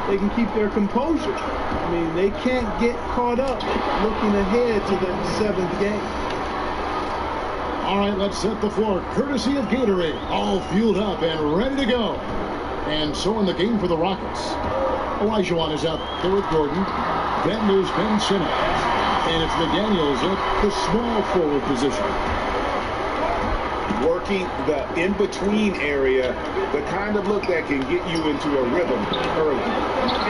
they can keep their composure. I mean, they can't get caught up looking ahead to that 7th game. All right, let's set the floor. Courtesy of Gatorade, all fueled up and ready to go. And so in the game for the Rockets, Olajuwon is out there with Gordon. Then there's Ben Simmons. And it's McDaniels at the small forward position. Working the in-between area, the kind of look that can get you into a rhythm early.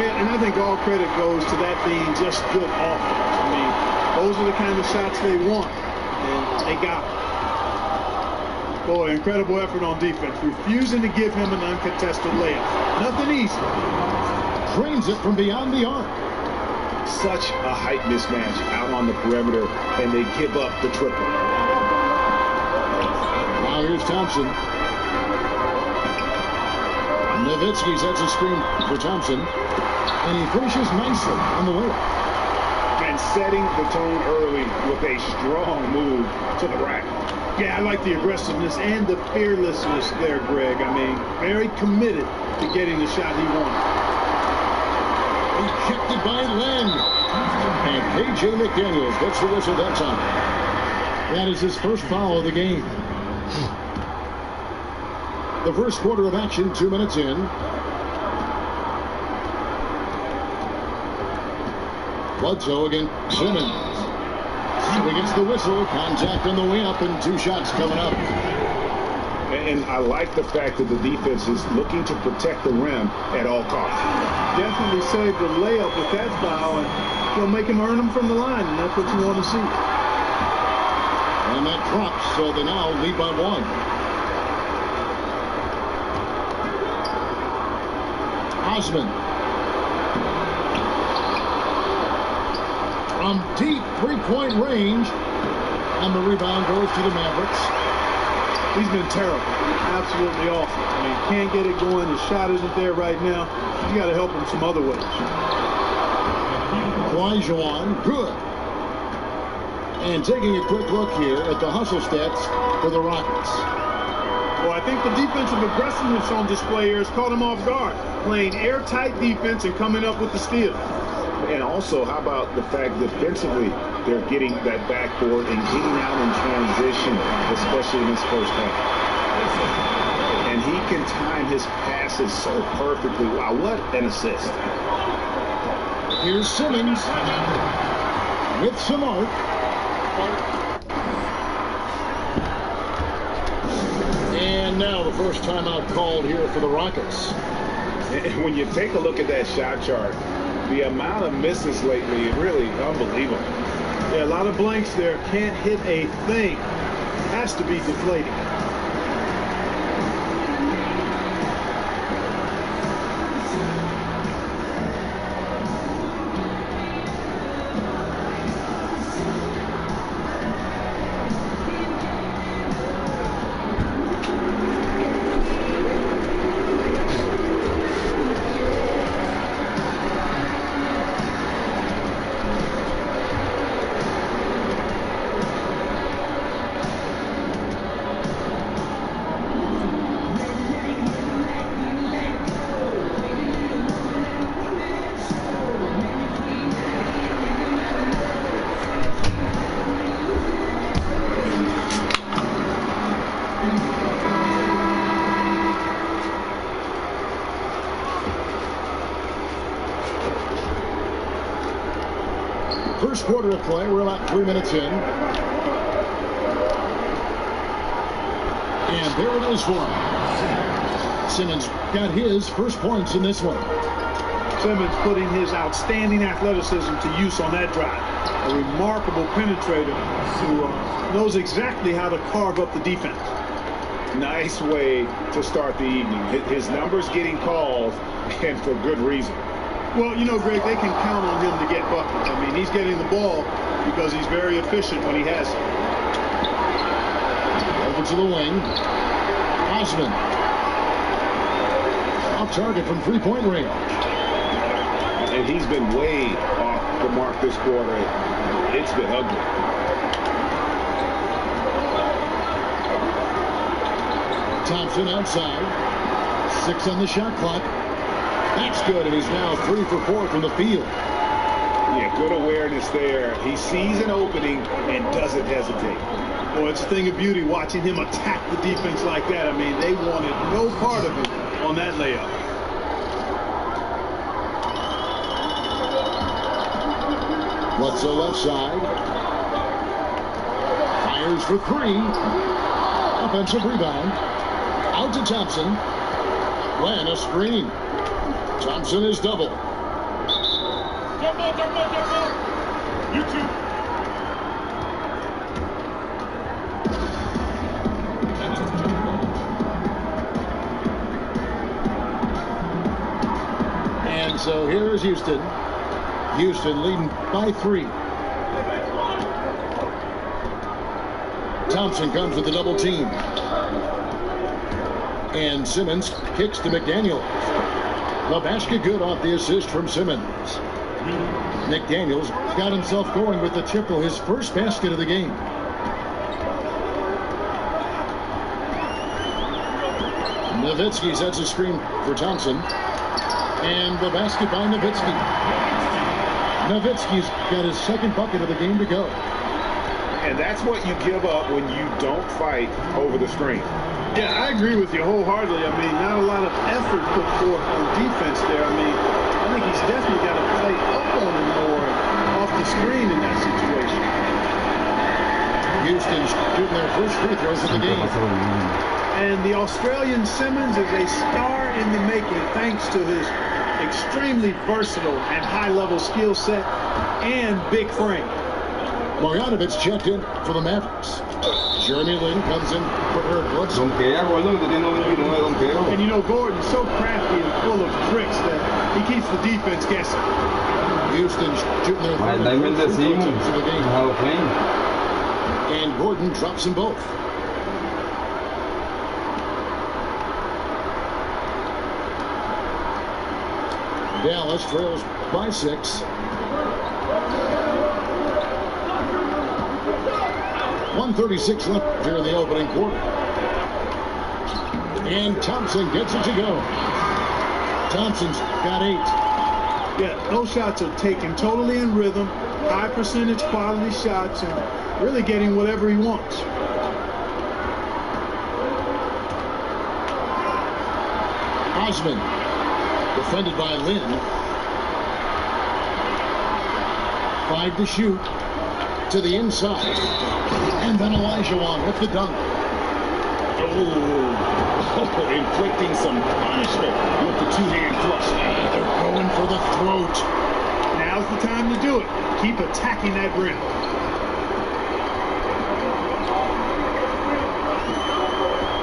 And I think all credit goes to that being just good offense. I mean, those are the kind of shots they want, and they got them. Boy, incredible effort on defense, refusing to give him an uncontested layup. Nothing easy. Drains it from beyond the arc. Such a height mismatch out on the perimeter, and they give up the triple. Now here's Thompson. Nowitzki sets a screen for Thompson, and he finishes nicely on the layup. And setting the tone early with a strong move to the rack. Yeah, I like the aggressiveness and the fearlessness there, Greg. I mean, very committed to getting the shot he wanted. Ejected by Len. And P.J. McDaniels gets the whistle that time. That is his first foul of the game. The first quarter of action, 2 minutes in. Bledsoe against Simmons. He gets the whistle. Contact on the way up, and 2 shots coming up. And I like the fact that the defense is looking to protect the rim at all costs. Definitely saved the layup with that foul, and you'll make him earn them from the line, and that's what you want to see. And that drops, so they now lead by 1. Osman. From deep three-point range, and the rebound goes to the Mavericks. He's been terrible. Absolutely awful. I mean, can't get it going. His shot isn't there right now. You got to help him some other ways. Olajuwon, good. And taking a quick look here at the hustle stats for the Rockets. Well, I think the defensive aggressiveness on display here has caught him off guard. Playing airtight defense and coming up with the steal. And also, how about the fact defensively, they're getting that backboard and getting out in transition, especially in this first half. And he can time his passes so perfectly. Wow, what an assist. Here's Simmons with some arc. And now the first timeout called here for the Rockets. And when you take a look at that shot chart, the amount of misses lately is really unbelievable. Yeah, a lot of blanks there. Can't hit a thing. Has to be deflating. First quarter of play, we're about 3 minutes in. And there it is for him. Simmons got his first points in this one. Simmons putting his outstanding athleticism to use on that drive. A remarkable penetrator who knows exactly how to carve up the defense. Nice way to start the evening. His numbers getting called, and for good reason. Well, you know, Greg, they can count on him to get buckets. I mean, he's getting the ball because he's very efficient when he has it. Over to the wing. Osman. Off target from three-point range. And he's been way off the mark this quarter. It's been ugly. Thompson outside. 6 on the shot clock. That's good, and he's now 3 for 4 from the field. Yeah, good awareness there. He sees an opening and doesn't hesitate. Well, it's a thing of beauty watching him attack the defense like that. I mean, they wanted no part of it on that layup. Bledsoe left side. Fires for 3. Offensive rebound. Out to Thompson. Glenn, a screen. Thompson is double. Jump ball. You two. And So here is Houston. Houston leading by 3. Thompson comes with the double team. And Simmons kicks to McDaniels. The basket good off the assist from Simmons. McDaniels got himself going with the triple, his first basket of the game. Nowitzki sets a screen for Thompson. And the basket by Nowitzki. Nowitzki's got his second bucket of the game to go. And that's what you give up when you don't fight over the screen. Yeah, I agree with you wholeheartedly. I mean, not a lot of effort put forth on defense there. I mean, I think he's definitely got to play up on him more off the screen in that situation. Houston's shooting their first free throws of the game. And the Australian Simmons is a star in the making thanks to his extremely versatile and high-level skill set and big frame. Bogdanovich checked in for the Mavericks. Jeremy Lin comes in for Eric Bledsoe. And you know, Gordon's so crafty and full of tricks that he keeps the defense guessing. Houston's shooting their first free throws of the game. And Gordon drops them both. Dallas trails by 6. 1:36 left here in the opening quarter. And Thompson gets it to go. Thompson's got 8. Yeah, those shots are taken totally in rhythm, high percentage quality shots, and really getting whatever he wants. Osman, defended by Lin. 5 to shoot. To the inside. And then Olajuwon with the dunk. Inflicting some punishment with the two-hand thrust. They're going for the throat. Now's the time to do it. Keep attacking that rim.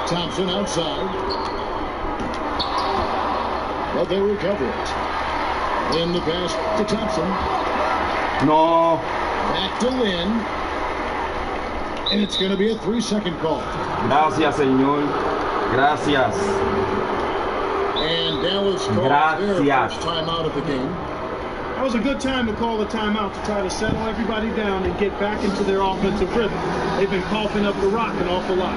Thompson outside. But they recover it. Then the pass to Thompson. No. Back to Lin. And it's going to be a 3-second call. Gracias, señor. Gracias. And Dallas calls their first timeout of the game. That was a good time to call the timeout to try to settle everybody down and get back into their offensive rhythm. They've been coughing up the rock an awful lot.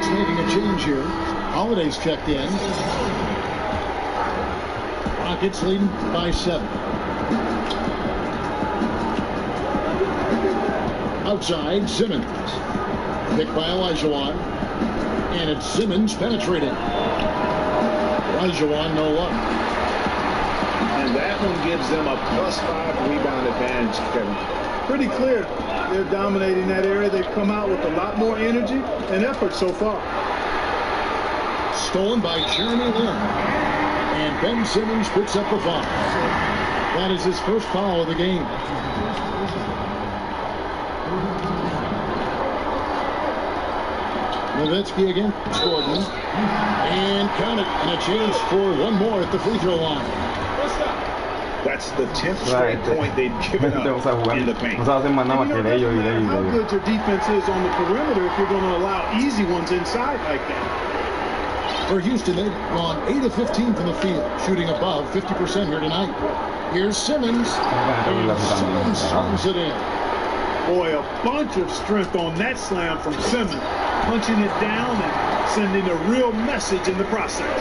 Making a change here. Holiday's checked in. Rockets leading by 7. Outside, Simmons. Picked by Olajuwon. And it's Simmons penetrating. Olajuwon no luck. And that one gives them a +5 rebound advantage, Kevin. Pretty clear. They're dominating that area. They've come out with a lot more energy and effort so far. Stolen by Jeremy Lin. And Ben Simmons picks up the foul. That is his first foul of the game. Nowitzki again, Gordon. And count it. And a chance for one more at the free throw line. That's the 10th straight point they've given up in the paint. How good your defense is on the perimeter if you're going to allow easy ones inside like that. For Houston, they've gone 8 of 15 from the field, shooting above 50% here tonight. Here's Simmons. And Simmons slams it in. Boy, a bunch of strength on that slam from Simmons. Punching it down and sending a real message in the process.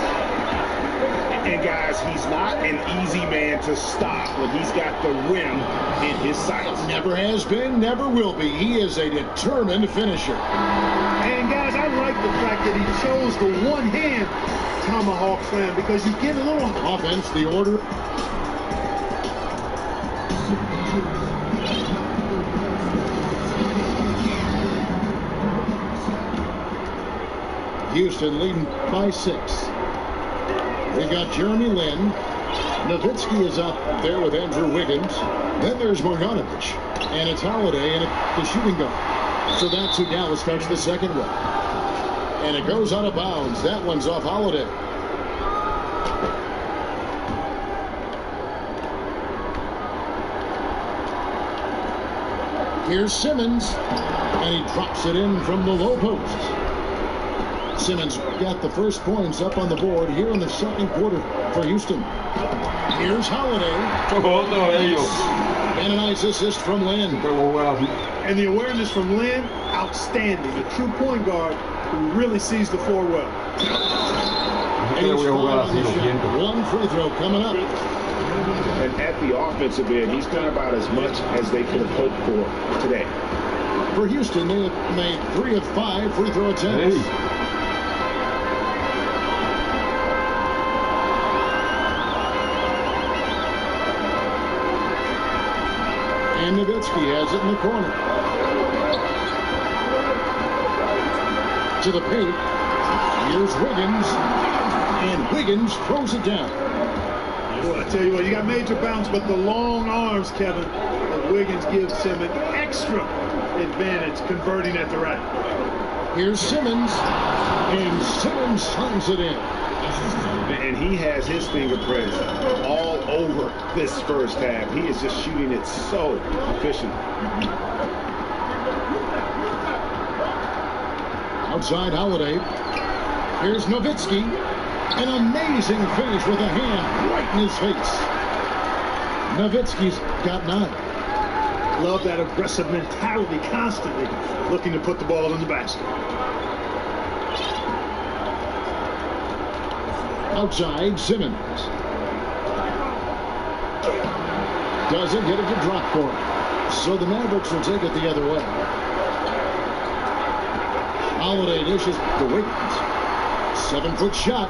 And guys, he's not an easy man to stop when he's got the rim in his sights. Never has been, never will be. He is a determined finisher. And guys, I like the fact that he chose the one-hand tomahawk slam because you get a little offense, the order. Houston leading by 6. We've got Jeremy Lin. Nowitzki is up there with Andrew Wiggins. Then there's Marjanovic. And it's Holiday and the shooting guard. So that's who Dallas starts the second with. And it goes out of bounds. That one's off Holiday. Here's Simmons, and he drops it in from the low post. Simmons got the first points up on the board here in the second quarter for Houston. Here's Holiday. And a nice assist from Lin. And the awareness from Lin, outstanding. A true point guard who really sees the floor well. And he's on the shot. One free throw coming up. And at the offensive end, he's done about as much as they could have hoped for today. For Houston, they have made 3 of 5 free throw attempts. And Nowitzki has it in the corner. To the paint. Here's Wiggins. And Wiggins throws it down. Well, I tell you what, you got major bounce, but the long arms, Kevin, of Wiggins gives him an extra advantage converting at the rack. Here's Simmons, and Simmons slams it in. And he has his fingerprints all over this first half. He is just shooting it so efficient. Outside Holiday. Here's Nowitzki. An amazing finish with a hand right in his face. Nowitzki's got 9. Love that aggressive mentality, constantly looking to put the ball in the basket. Outside, Simmons. Doesn't get it to drop for him. So the Mavericks will take it the other way. Holiday dishes to Wiggins. 7-foot shot.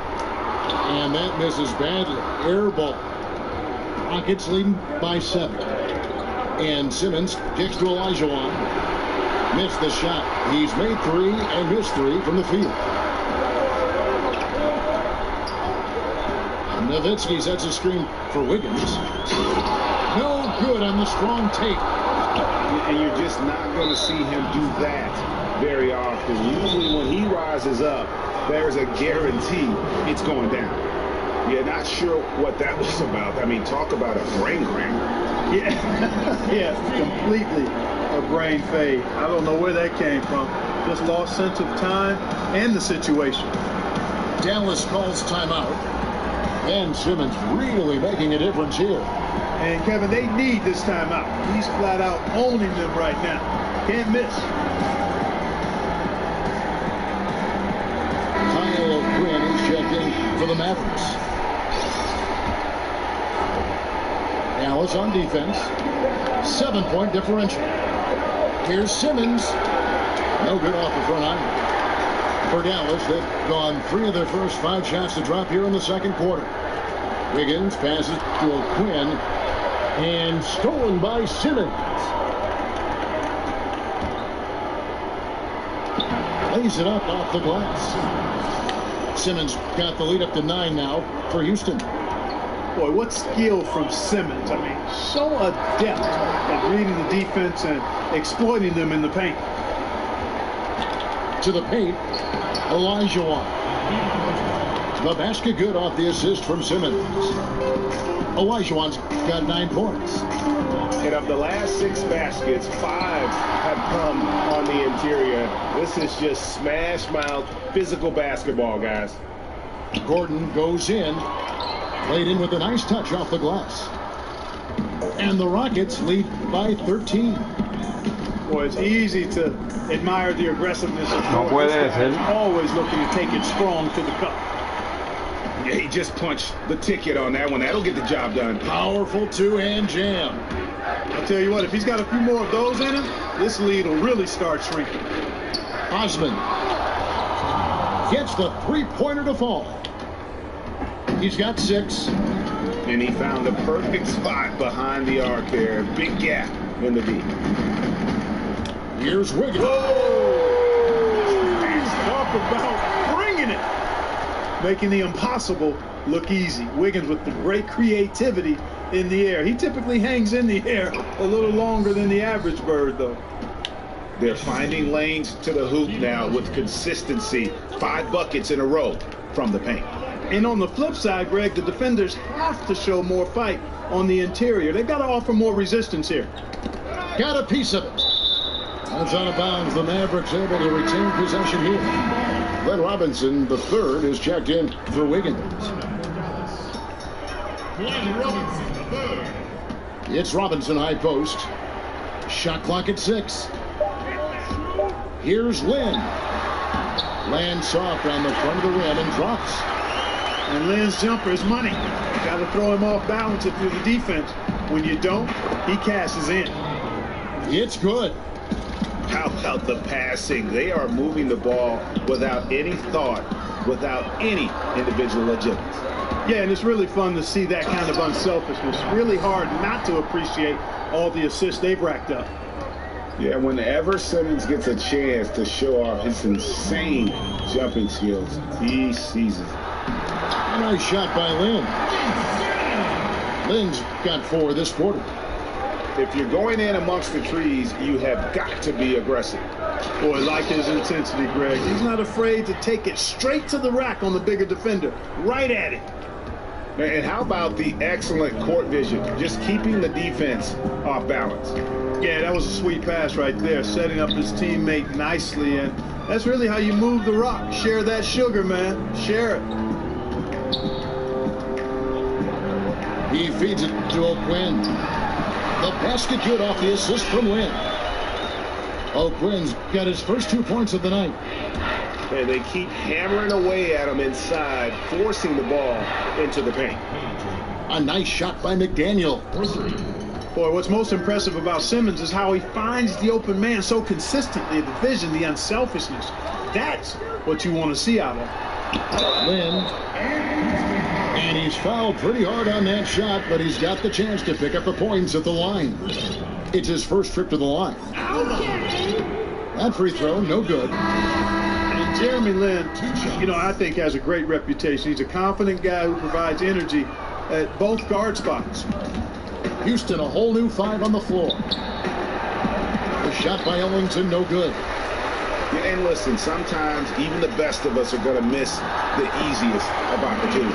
And that misses badly. Air ball. Rockets leading by 7. And Simmons kicks to Olajuwon. Missed the shot. He's made 3 and missed 3 from the field. Nowitzki sets a screen for Wiggins. No good on the strong take. And you're just not going to see him do that very often. Usually when he rises up, there's a guarantee it's going down. Yeah, not sure what that was about. I mean, talk about a brain cramp. Yeah, yeah, completely a brain fade. I don't know where that came from. Just lost sense of time and the situation. Dallas calls timeout. And Simmons really making a difference here. And Kevin, they need this timeout. He's flat out owning them right now. Can't miss. Quinn is checked in for the Mavericks. Dallas on defense. 7-point differential. Here's Simmons. No good off the front iron. For Dallas, they've gone 3 of their first 5 shots to drop here in the second quarter. Wiggins passes to a Quinn. And stolen by Simmons. Lays it up off the glass. Simmons got the lead up to 9 now for Houston. Boy, what skill from Simmons. I mean, so adept at reading the defense and exploiting them in the paint. To the paint, Olajuwon. The basket good off the assist from Simmons. Olajuwon's got 9 points. And of the last 6 baskets, 5 have come on the interior. This is just smash mouth physical basketball, guys. Gordon goes in. Played in with a nice touch off the glass. And the Rockets lead by 13. Boy, it's easy to admire the aggressiveness of Gordon. Always looking to take it strong to the cup. Yeah, he just punched the ticket on that one. That'll get the job done. Powerful 2-hand jam. I'll tell you what, if he's got a few more of those in him, this lead will really start shrinking. Osman gets the 3-pointer to fall. He's got 6. And he found the perfect spot behind the arc there. Big gap in the V. Here's Wiggins. Talk about bringing it. Making the impossible look easy. Wiggins with the great creativity in the air. He typically hangs in the air a little longer than the average bird, though. They're finding lanes to the hoop now with consistency. 5 buckets in a row from the paint. And on the flip side, Greg, the defenders have to show more fight on the interior. They've got to offer more resistance here. Got a piece of it. That's out of bounds. The Mavericks able to retain possession here. Glenn Robinson, the third, is checked in for Wiggins. Glenn Robinson, the third. It's Robinson high post. Shot clock at 6. Here's Lynn. Lands soft on the front of the rim and drops. And Lynn's jumper is money. Got to throw him off balance if you're the defense. When you don't, he cashes in. It's good. How about the passing? They are moving the ball without any thought, without any individual agility. Yeah, and it's really fun to see that kind of unselfishness. Really hard not to appreciate all the assists they've racked up. Yeah, whenever Simmons gets a chance to show off his insane jumping skills, he seizes it. Nice shot by Lynn. Lynn's got 4 this quarter. If you're going in amongst the trees, you have got to be aggressive. Boy, like his intensity, Greg. He's not afraid to take it straight to the rack on the bigger defender. Right at it. And how about the excellent court vision, just keeping the defense off balance? Yeah, that was a sweet pass right there, setting up his teammate nicely, and that's really how you move the rock. Share that sugar, man. Share it. He feeds it to O'Quinn. The basket good off the assist from Lynn. O'Quinn's got his first 2 points of the night. And they keep hammering away at him inside, forcing the ball into the paint. A nice shot by McDaniel. Boy, what's most impressive about Simmons is how he finds the open man so consistently. The vision, the unselfishness. That's what you want to see out of him. Lynn. And he's fouled pretty hard on that shot, but he's got the chance to pick up the points at the line. It's his first trip to the line. That free throw, no good. And Jeremy Lin, I think has a great reputation. He's a confident guy who provides energy at both guard spots. Houston, a whole new 5 on the floor. The shot by Ellington, no good. And listen, sometimes even the best of us are going to miss the easiest of opportunities.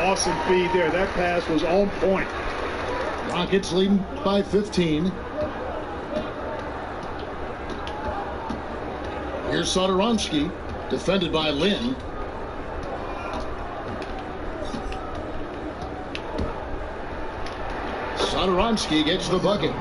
Awesome feed there. That pass was on point. Rockets leading by 15. Here's Satoransky, defended by Lynn. Satoransky gets the bucket.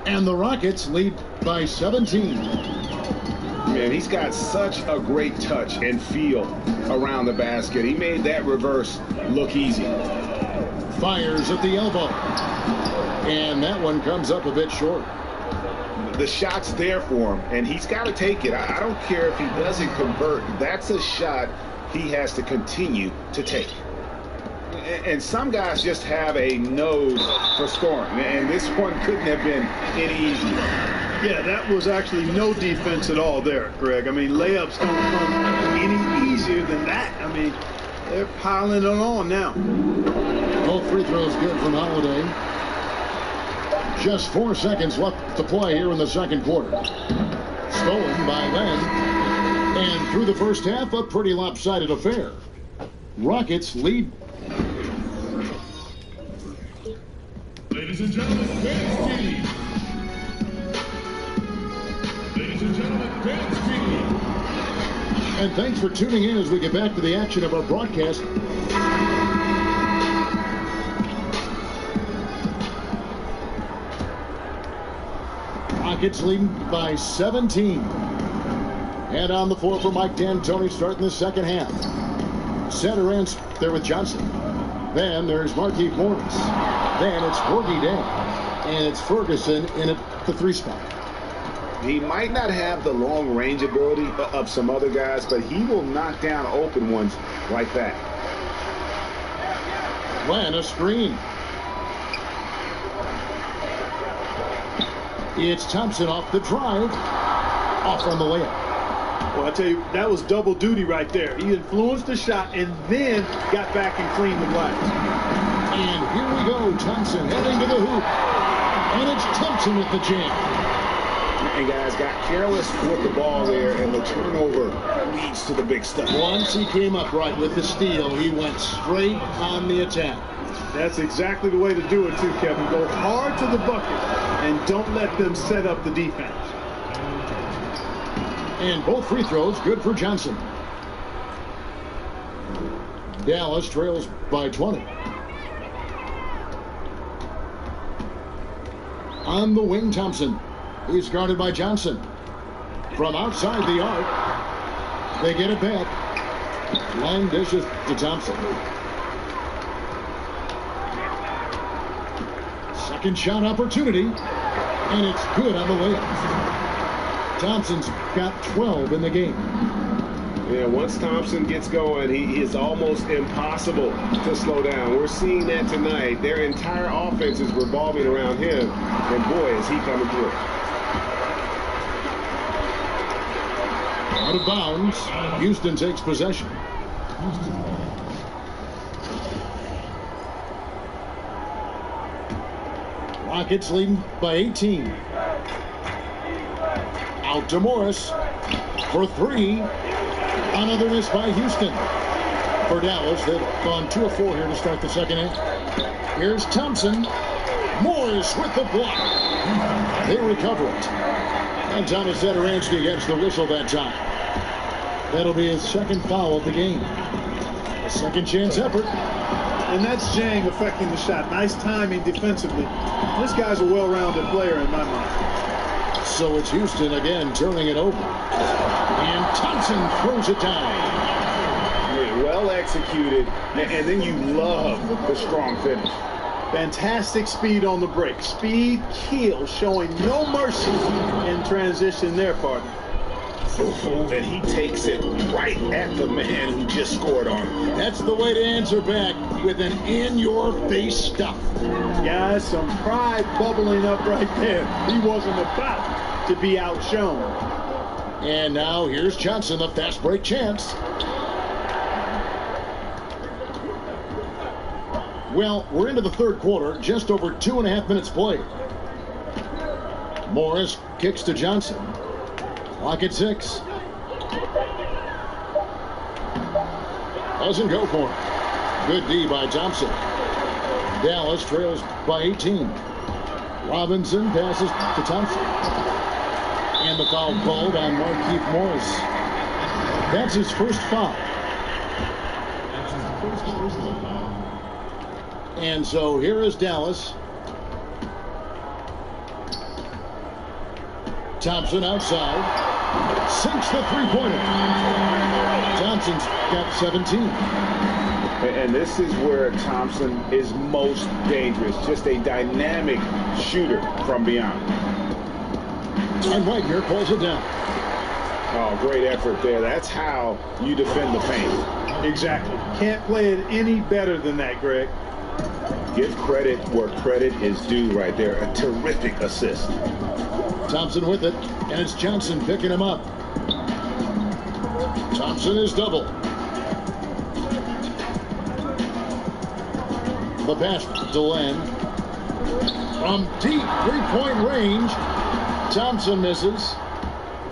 And the Rockets lead by 17. Man, he's got such a great touch and feel around the basket. He made that reverse look easy. Fires at the elbow. And that one comes up a bit short. The shot's there for him, and he's got to take it. I don't care if he doesn't convert. That's a shot he has to continue to take. And some guys just have a nose for scoring, and this one couldn't have been any easier. Yeah, that was actually no defense at all there, Greg. I mean, layups don't come any easier than that. I mean, they're piling it on now. Both free throws good from Holiday. Just 4 seconds left to play here in the second quarter. Stolen by Len. And through the first half, a pretty lopsided affair. Rockets lead. Ladies and gentlemen, dance team. Ladies and gentlemen, dance team. And thanks for tuning in as we get back to the action of our broadcast. Rockets leading by 17. And on the floor for Mike D'Antoni starting the second half. Center ends there with Johnson. Then there's Markieff Morris. Then it's Borgie Dan. And it's Ferguson in at the 3 spot. He might not have the long range ability of some other guys, but he will knock down open ones like that. Glenn, a screen. It's Thompson off the drive. Off on the layup. Well, I tell you, that was double duty right there. He influenced the shot and then got back and cleaned the glass. And here we go. Thompson heading to the hoop. And it's Thompson with the jam. And guys got careless with the ball there, and the turnover leads to the big stuff. Once he came up right with the steal, he went straight on the attack. That's exactly the way to do it too, Kevin. Go hard to the bucket and don't let them set up the defense. And both free throws good for Johnson. Dallas trails by 20. On the wing, Thompson. He's guarded by Johnson. From outside the arc, they get it back. Line dishes to Thompson. Second shot opportunity, and it's good on the layup. Thompson's got 12 in the game. Yeah, once Thompson gets going, he is almost impossible to slow down. We're seeing that tonight. Their entire offense is revolving around him, and boy, is he coming through. Out of bounds, Houston takes possession. Rockets leading by 18. Out to Morris for three. Another miss by Houston. For Dallas, they've gone 2 of 4 here to start the second half. Here's Thompson. Morris with the block. They recover it. And Thomas Zatoransky gets the whistle that time. That'll be his second foul of the game. A second chance effort. And that's Jang affecting the shot. Nice timing defensively. This guy's a well-rounded player in my mind. So it's Houston again turning it over. And Thompson throws it down. Yeah, well executed. And then you love the strong finish. Fantastic speed on the break. Speed kill, showing no mercy in transition there, partner. And he takes it right at the man who just scored on him. That's the way to answer back, with an in-your-face stuff. Guys, some pride bubbling up right there. He wasn't about to be outshone. And now here's Johnson, the fast break chance. Well, we're into the third quarter, just over 2.5 minutes played. Morris kicks to Johnson. Clock at 6. Doesn't go for it. Good D by Thompson. Dallas trails by 18. Robinson passes to Thompson. And the foul called on Markieff Morris. That's his first foul. And so here is Dallas. Thompson outside. Sinks the three-pointer. Thompson's got 17. And this is where Thompson is most dangerous. Just a dynamic shooter from beyond. And Wagner pulls it down. Oh, great effort there. That's how you defend the paint. Exactly. Can't play it any better than that, Greg. Give credit where credit is due right there. A terrific assist. Thompson with it, and it's Johnson picking him up. Thompson is double. The pass to Len. From deep three-point range, Thompson misses.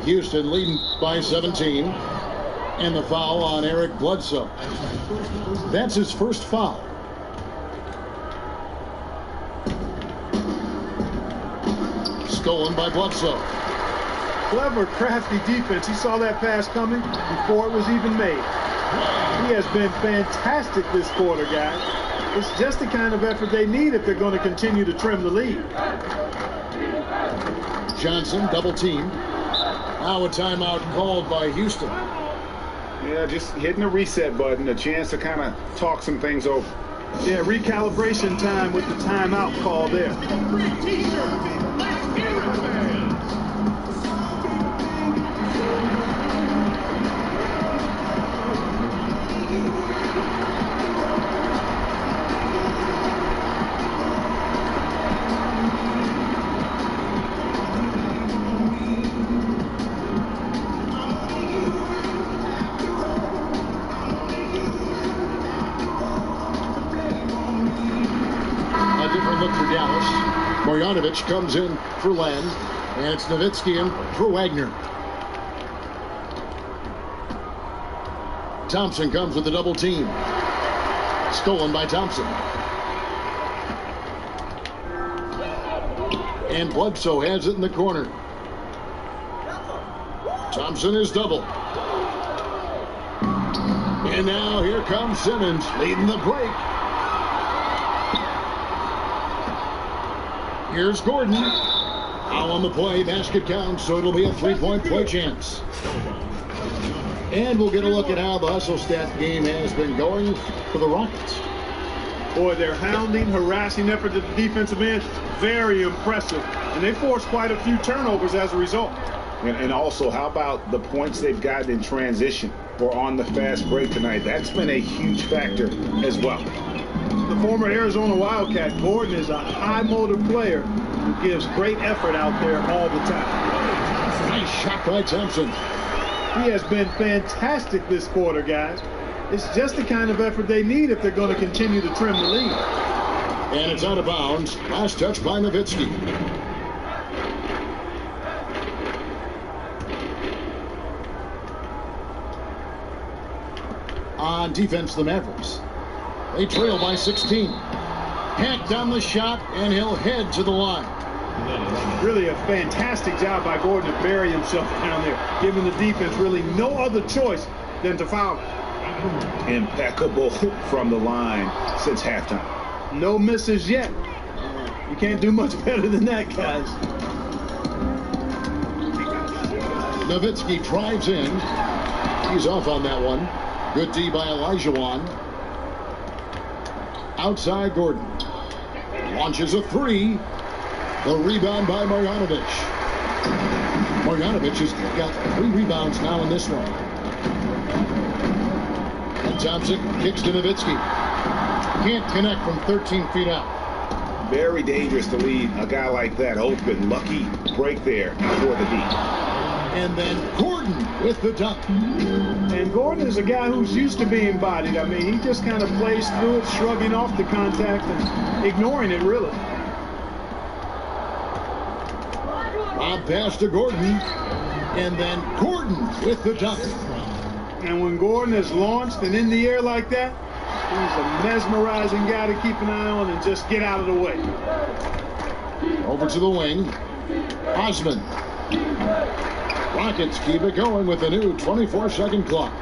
Houston leading by 17. And the foul on Eric Bledsoe. That's his first foul. Stolen by Bledsoe. Clever, crafty defense. He saw that pass coming before it was even made. He has been fantastic this quarter, guys. It's just the kind of effort they need if they're going to continue to trim the lead. Johnson double team. Now a timeout called by Houston. Yeah, just hitting the reset button, a chance to kind of talk some things over. Yeah, recalibration time with the timeout call there. Marjanovic comes in for Len, and it's Nowitzki in for Wagner. Thompson comes with the double team. Stolen by Thompson. And Bledsoe has it in the corner. Thompson is double. And now here comes Simmons leading the break. Here's Gordon. Foul on the play. Basket counts, so it'll be a three-point play chance. And we'll get a look at how the hustle stat game has been going for the Rockets. Boy, their hounding, harassing effort at the defensive end, very impressive. And they forced quite a few turnovers as a result. And also, how about the points they've gotten in transition or on the fast break tonight? That's been a huge factor as well. The former Arizona Wildcat, Gordon, is a high-motive player who gives great effort out there all the time. Nice shot by Thompson. He has been fantastic this quarter, guys. It's just the kind of effort they need if they're going to continue to trim the lead. And it's out of bounds. Last touch by Nowitzki. On defense, the Mavericks. They trail by 16. Hacked on the shot, and he'll head to the line. Really a fantastic job by Gordon to bury himself down there, giving the defense really no other choice than to foul him. Impeccable from the line since halftime. No misses yet. You can't do much better than that, guys. Nowitzki drives in. He's off on that one. Good D by Olajuwon. Outside Gordon. Launches a three. The rebound by Marjanovic. Marjanovic has got 3 rebounds now in this one. And Thompson kicks to Nowitzki. Can't connect from 13 feet out. Very dangerous to leave a guy like that open. Lucky break there for the D. And then Gordon with the dunk. And Gordon is a guy who's used to being bodied. I mean, he just kind of plays through it, shrugging off the contact and ignoring it, really. Bob pass to Gordon. And then Gordon with the dunk. And when Gordon is launched and in the air like that, he's a mesmerizing guy to keep an eye on and just get out of the way. Over to the wing. Osman. Rockets keep it going with a new 24-second clock.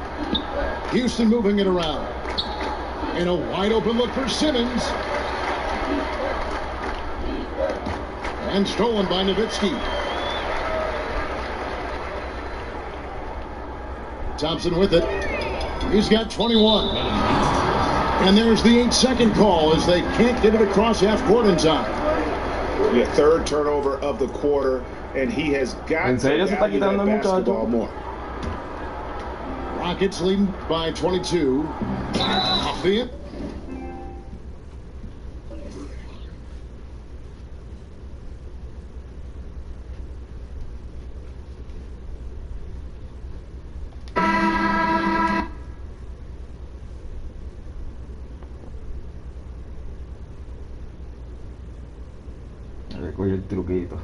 Houston moving it around. And a wide open look for Simmons. And stolen by Nowitzki. Thompson with it. He's got 21. And there's the 8-second call as they can't get it across half court in time. Yeah, third turnover of the quarter, and he has got to value that basketball more. Rockets leading by 22. Off the it. Cogí el truquito.